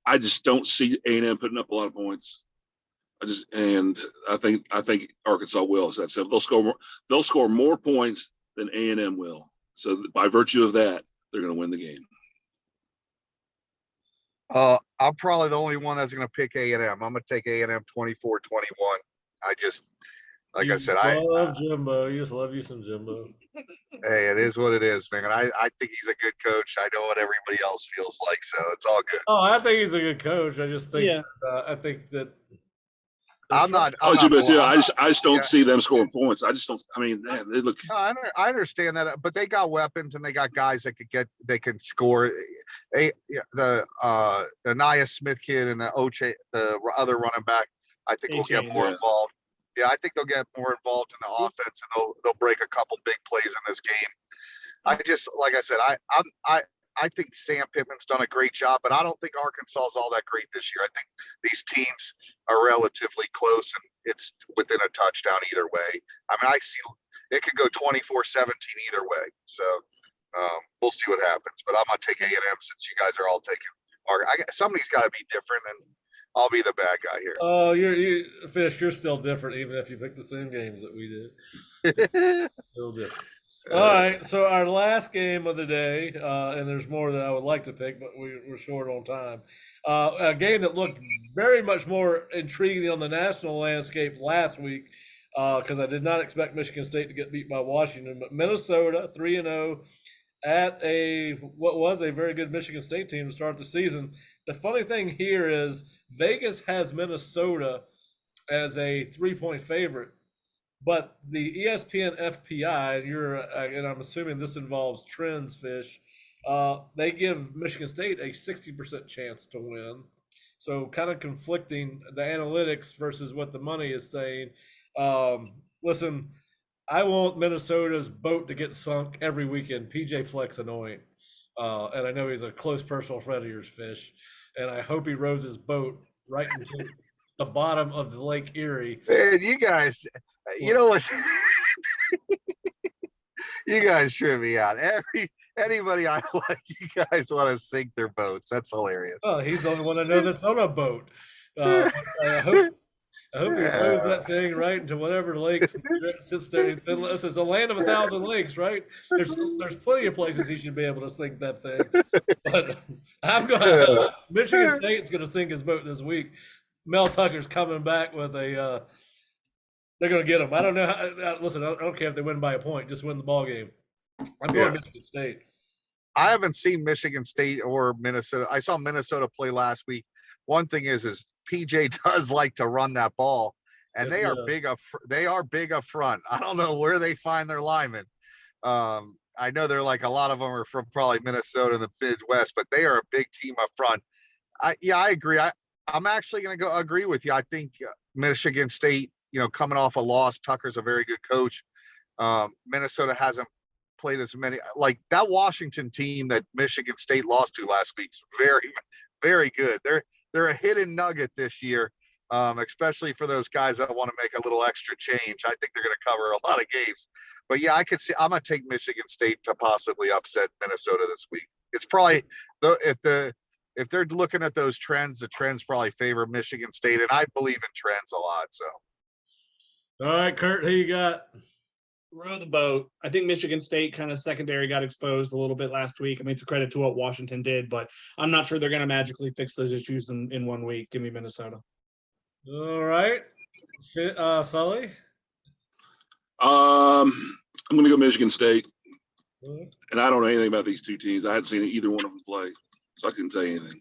[SPEAKER 3] I just don't see A&M putting up a lot of points. I think Arkansas will. As I said, they'll score more points than A&M will. So by virtue of that, they're going to win the game.
[SPEAKER 4] I'm probably the only one that's going to pick A&M. I'm going to take A&M 24-21. I said, I
[SPEAKER 1] love Jimbo. You just love you some Jimbo.
[SPEAKER 4] Hey, it is what it is, man. I think he's a good coach. I know what everybody else feels like, so it's all good.
[SPEAKER 1] Oh, I think he's a good coach. I just think, I think that.
[SPEAKER 4] I'm not.
[SPEAKER 3] Jimbo too. I just don't see them scoring points. I just don't. They look.
[SPEAKER 4] I understand that, but they got weapons and they got guys that they can score. The Nia Smith kid and the other running back, I think will get more involved. Yeah, I think they'll get more involved in the offense and they'll break a couple big plays in this game. Like I said, I think Sam Pittman's done a great job, but I don't think Arkansas is all that great this year. I think these teams are relatively close and it's within a touchdown either way. I see it could go 24-17 either way. So we'll see what happens, but I'm going to take A&M since you guys are all taking Or somebody's got to be different, and I'll be the bad guy here.
[SPEAKER 1] Oh, Fish. You're still different, even if you pick the same games that we did. Still different. All right. So our last game of the day, and there's more that I would like to pick, but we're short on time. A game that looked very much more intriguing on the national landscape last week, because I did not expect Michigan State to get beat by Washington, but Minnesota 3-0 at what was a very good Michigan State team to start the season. The funny thing here is Vegas has Minnesota as a 3-point favorite, but the ESPN FPI, and I'm assuming this involves trends, Fish, they give Michigan State a 60% chance to win. So kind of conflicting the analytics versus what the money is saying. Listen, I want Minnesota's boat to get sunk every weekend. PJ Fleck's annoying. And I know he's a close personal friend of yours, Fish. And I hope he rows his boat right into the bottom of the Lake Erie.
[SPEAKER 4] Man, you guys, you know what? You guys trip me out. Anybody I like, you guys want to sink their boats. That's hilarious.
[SPEAKER 1] Oh, he's the only one I know that's on a boat. I hope he throws that thing right into whatever lake sits there. It's a land of 1,000 lakes, right? There's plenty of places he should be able to sink that thing. But Michigan State's going to sink his boat this week. Mel Tucker's coming back with a. They're going to get him. I don't know. Listen, I don't care if they win by a point. Just win the ball game. I'm going Michigan State.
[SPEAKER 4] I haven't seen Michigan State or Minnesota. I saw Minnesota play last week. One thing is PJ does like to run that ball, and they are big up. They are big up front. I don't know where they find their linemen. I know they're like a lot of them are from probably Minnesota and the Midwest, but they are a big team up front. I agree. I'm actually going to go agree with you. I think Michigan State, coming off a loss, Tucker's a very good coach. Minnesota hasn't played as many, like that Washington team that Michigan State lost to last week's very, very good. They're a hidden nugget this year, especially for those guys that want to make a little extra change. I think they're going to cover a lot of games. But yeah, I could see. I'm going to take Michigan State to possibly upset Minnesota this week. It's probably if they're looking at those trends, the trends probably favor Michigan State, and I believe in trends a lot. So,
[SPEAKER 1] all right, Curt, who you got?
[SPEAKER 2] Row the boat. I think Michigan State kind of secondary got exposed a little bit last week. I mean, it's a credit to what Washington did, but I'm not sure they're going to magically fix those issues in 1 week. Give me Minnesota.
[SPEAKER 1] All right, Sully.
[SPEAKER 3] I'm going to go Michigan State, and I don't know anything about these two teams. I hadn't seen either one of them play, so I couldn't say anything.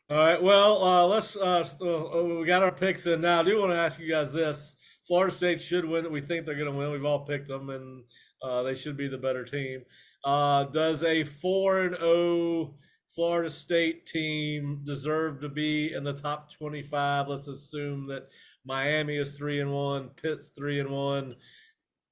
[SPEAKER 1] All right, well, let's. We got our picks in now. I do want to ask you guys this. Florida State should win. We think they're going to win. We've all picked them, and they should be the better team. Does a 4-0 Florida State team deserve to be in the top 25? Let's assume that Miami is 3-1, Pitt's 3-1.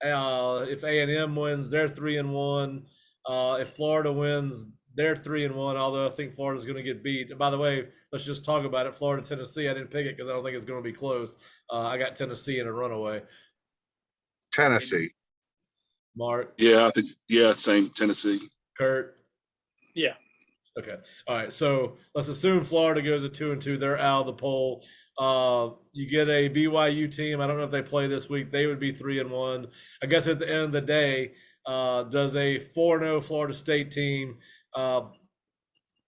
[SPEAKER 1] If A&M wins, they're 3-1. If Florida wins, they're 3-1. Although I think Florida's going to get beat. And by the way, let's just talk about it. Florida, Tennessee. I didn't pick it because I don't think it's going to be close. I got Tennessee in a runaway.
[SPEAKER 4] Tennessee.
[SPEAKER 1] Mark.
[SPEAKER 3] Yeah, I think same Tennessee.
[SPEAKER 1] Curt.
[SPEAKER 2] Yeah.
[SPEAKER 1] Okay. All right. So let's assume Florida goes to 2-2. They're out of the poll. You get a BYU team. I don't know if they play this week. They would be 3-1. I guess at the end of the day, does a 4-0 Florida State team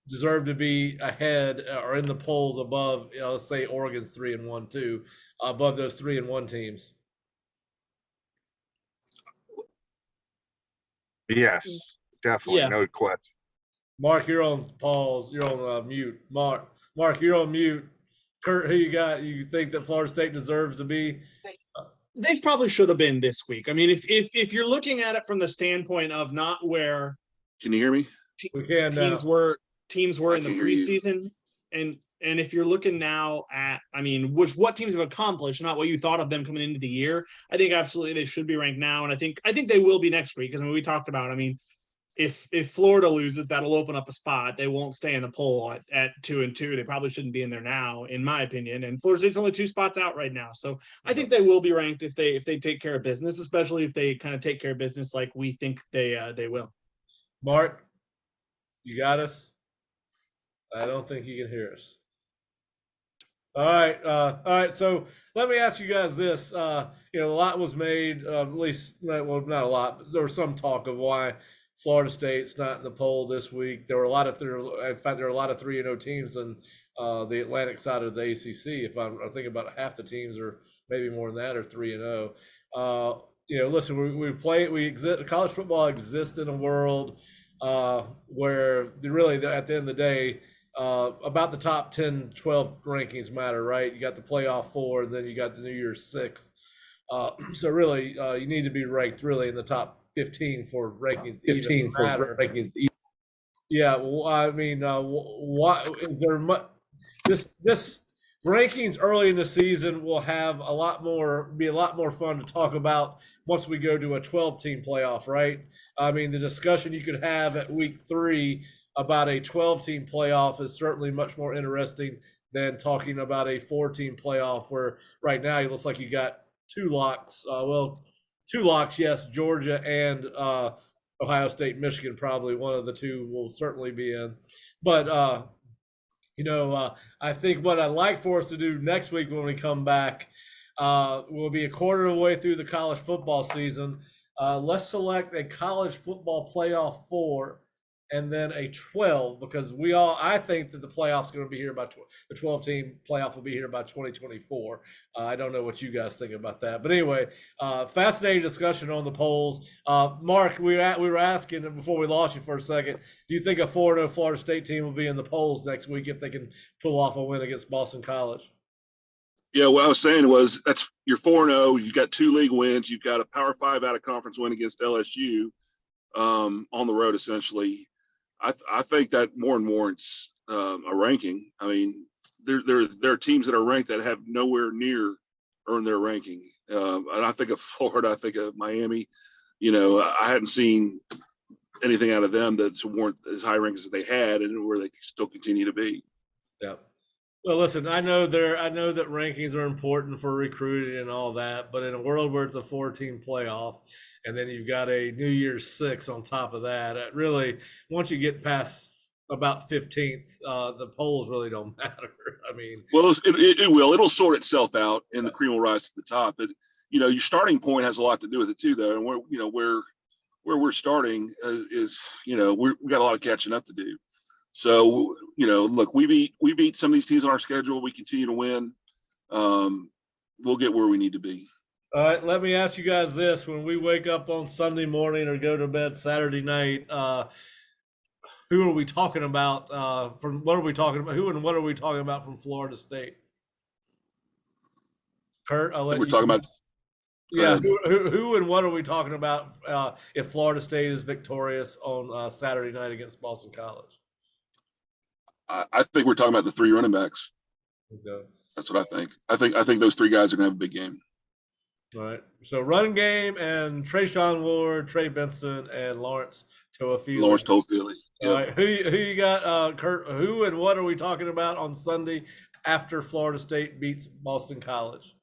[SPEAKER 1] deserve to be ahead or in the polls above, let's say Oregon's 3-1 too, above those 3-1 teams?
[SPEAKER 4] Yes, definitely.
[SPEAKER 2] Yeah.
[SPEAKER 4] No question.
[SPEAKER 1] Mark, you're on pause. You're on mute. Mark, you're on mute. Curt, who you got? You think that Florida State deserves to be?
[SPEAKER 2] They probably should have been this week. I mean, if you're looking at it from the standpoint of not where
[SPEAKER 3] Can you hear me?
[SPEAKER 1] We can
[SPEAKER 2] teams were in the preseason, and if you're looking now at, I mean, what teams have accomplished, not what you thought of them coming into the year, I think absolutely they should be ranked now, and I think they will be next week. Because I mean, we talked about, I mean, if Florida loses, that'll open up a spot. They won't stay in the poll at 2-2. They probably shouldn't be in there now, in my opinion. And Florida State's only 2 spots out right now, so I think they will be ranked if they take care of business, especially if they kind of take care of business like we think they will.
[SPEAKER 1] Mark, you got us? I don't think he can hear us. All right. So let me ask you guys this. A lot was made, at least, well, not a lot, but there was some talk of why Florida State's not in the poll this week. There were a lot of, in fact, there are a lot of 3-0 teams in the Atlantic side of the ACC. If I'm thinking about half the teams, or maybe more than that, are 3-0. Listen, we exist. College football exists in a world where really, at the end of the day, about the top 10, 12 rankings matter, right? You got the playoff 4, and then you got the New Year's 6. So really, you need to be ranked really in the top 15 for rankings. 15 for rankings. Yeah, well, I mean, what is there? This rankings early in the season will have be a lot more fun to talk about once we go to a 12-team playoff, right? I mean, the discussion you could have at week 3 about a 12-team playoff is certainly much more interesting than talking about a 4-team playoff, where right now it looks like you got 2 locks. 2 locks, yes, Georgia and Ohio State, Michigan, probably one of the 2 will certainly be in. But I think what I'd like for us to do next week when we come back, we'll be a quarter of the way through the college football season. Let's select a college football playoff 4 and then a 12, because I think that the playoff's going to be here by the 12-team playoff will be here by 2024. I don't know what you guys think about that, but anyway, fascinating discussion on the polls. Mark, we were asking before we lost you for a second, do you think a 4-0 Florida State team will be in the polls next week if they can pull off a win against Boston College?
[SPEAKER 3] Yeah, what I was saying was that's you're 4-0. You've got 2 league wins. You've got a Power 5 out of conference win against LSU on the road, essentially. I think that more and warrants a ranking. I mean, there are teams that are ranked that have nowhere near earned their ranking. And I think of Florida. I think of Miami. I hadn't seen anything out of them that's warrant as high rankings as they had, and where they still continue to be.
[SPEAKER 1] Yeah. Well, listen, I know that rankings are important for recruiting and all that, but in a world where it's a 4-team playoff, and then you've got a New Year's 6 on top of that, it really, once you get past about 15th, the polls really don't matter. I mean,
[SPEAKER 3] well, it will. It'll sort itself out, and the cream will rise to the top. But your starting point has a lot to do with it too, though. And where we're starting is we got a lot of catching up to do. So, look, we beat some of these teams on our schedule. We continue to win. We'll get where we need to be.
[SPEAKER 1] All right, let me ask you guys this. When we wake up on Sunday morning or go to bed Saturday night, who are we talking about? What are we talking about? Who and what are we talking about from Florida State? Curt, I'll let you.
[SPEAKER 3] We're talking about.
[SPEAKER 1] Yeah, who and what are we talking about if Florida State is victorious on Saturday night against Boston College?
[SPEAKER 3] I think we're talking about the 3 running backs.
[SPEAKER 1] Okay.
[SPEAKER 3] That's what I think. I think those 3 guys are going to have a big game.
[SPEAKER 1] All right. So running game and Trayshawn Ward, Trey Benson, and Lawrence Toafili.
[SPEAKER 3] Yep.
[SPEAKER 1] All right. Who you got, Curt? Who and what are we talking about on Sunday after Florida State beats Boston College?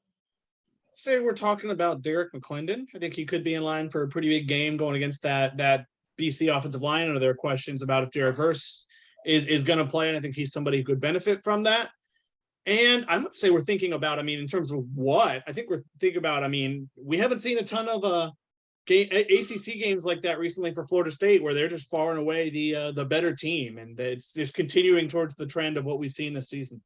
[SPEAKER 2] Say we're talking about Derek McClendon. I think he could be in line for a pretty big game going against that BC offensive line. Are there questions about if Derek Hurst is going to play, and I think he's somebody who could benefit from that. And I would say we're thinking about, in terms of what, I think we're thinking about, we haven't seen a ton of ACC games like that recently for Florida State, where they're just far and away the better team, and it's just continuing towards the trend of what we've seen this season.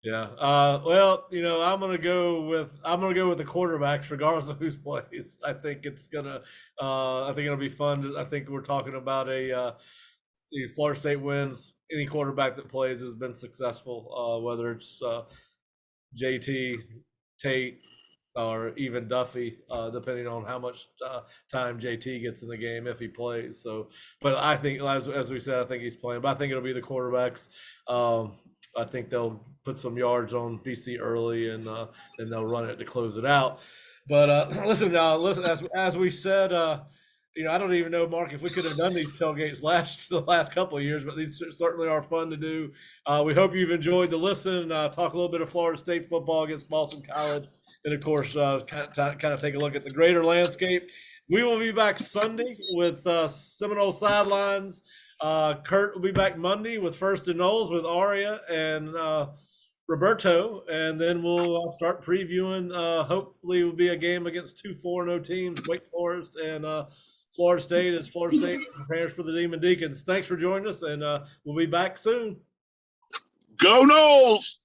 [SPEAKER 1] Yeah. Well, I'm gonna go with the quarterbacks, regardless of who plays. I think it'll be fun. I think we're talking about Florida State wins. Any quarterback that plays has been successful, whether it's JT, Tate, or even Duffy, depending on how much time JT gets in the game if he plays. So, but I think, as we said, I think he's playing. But I think it'll be the quarterbacks. I think they'll put some yards on BC early, and then they'll run it to close it out. But listen, as we said. I don't even know, Mark, if we could have done these tailgates the last couple of years, but these certainly are fun to do. We hope you've enjoyed the listen. Talk a little bit of Florida State football against Boston College, and of course, kind of take a look at the greater landscape. We will be back Sunday with Seminole Sidelines. Kurt will be back Monday with First and Knowles with Aria and Roberto, and then we'll start previewing. Hopefully, it will be a game against 2 4-0 teams, Wake Forest and Florida State, as Florida State prepares for the Demon Deacons. Thanks for joining us, and we'll be back soon.
[SPEAKER 3] Go Knowles!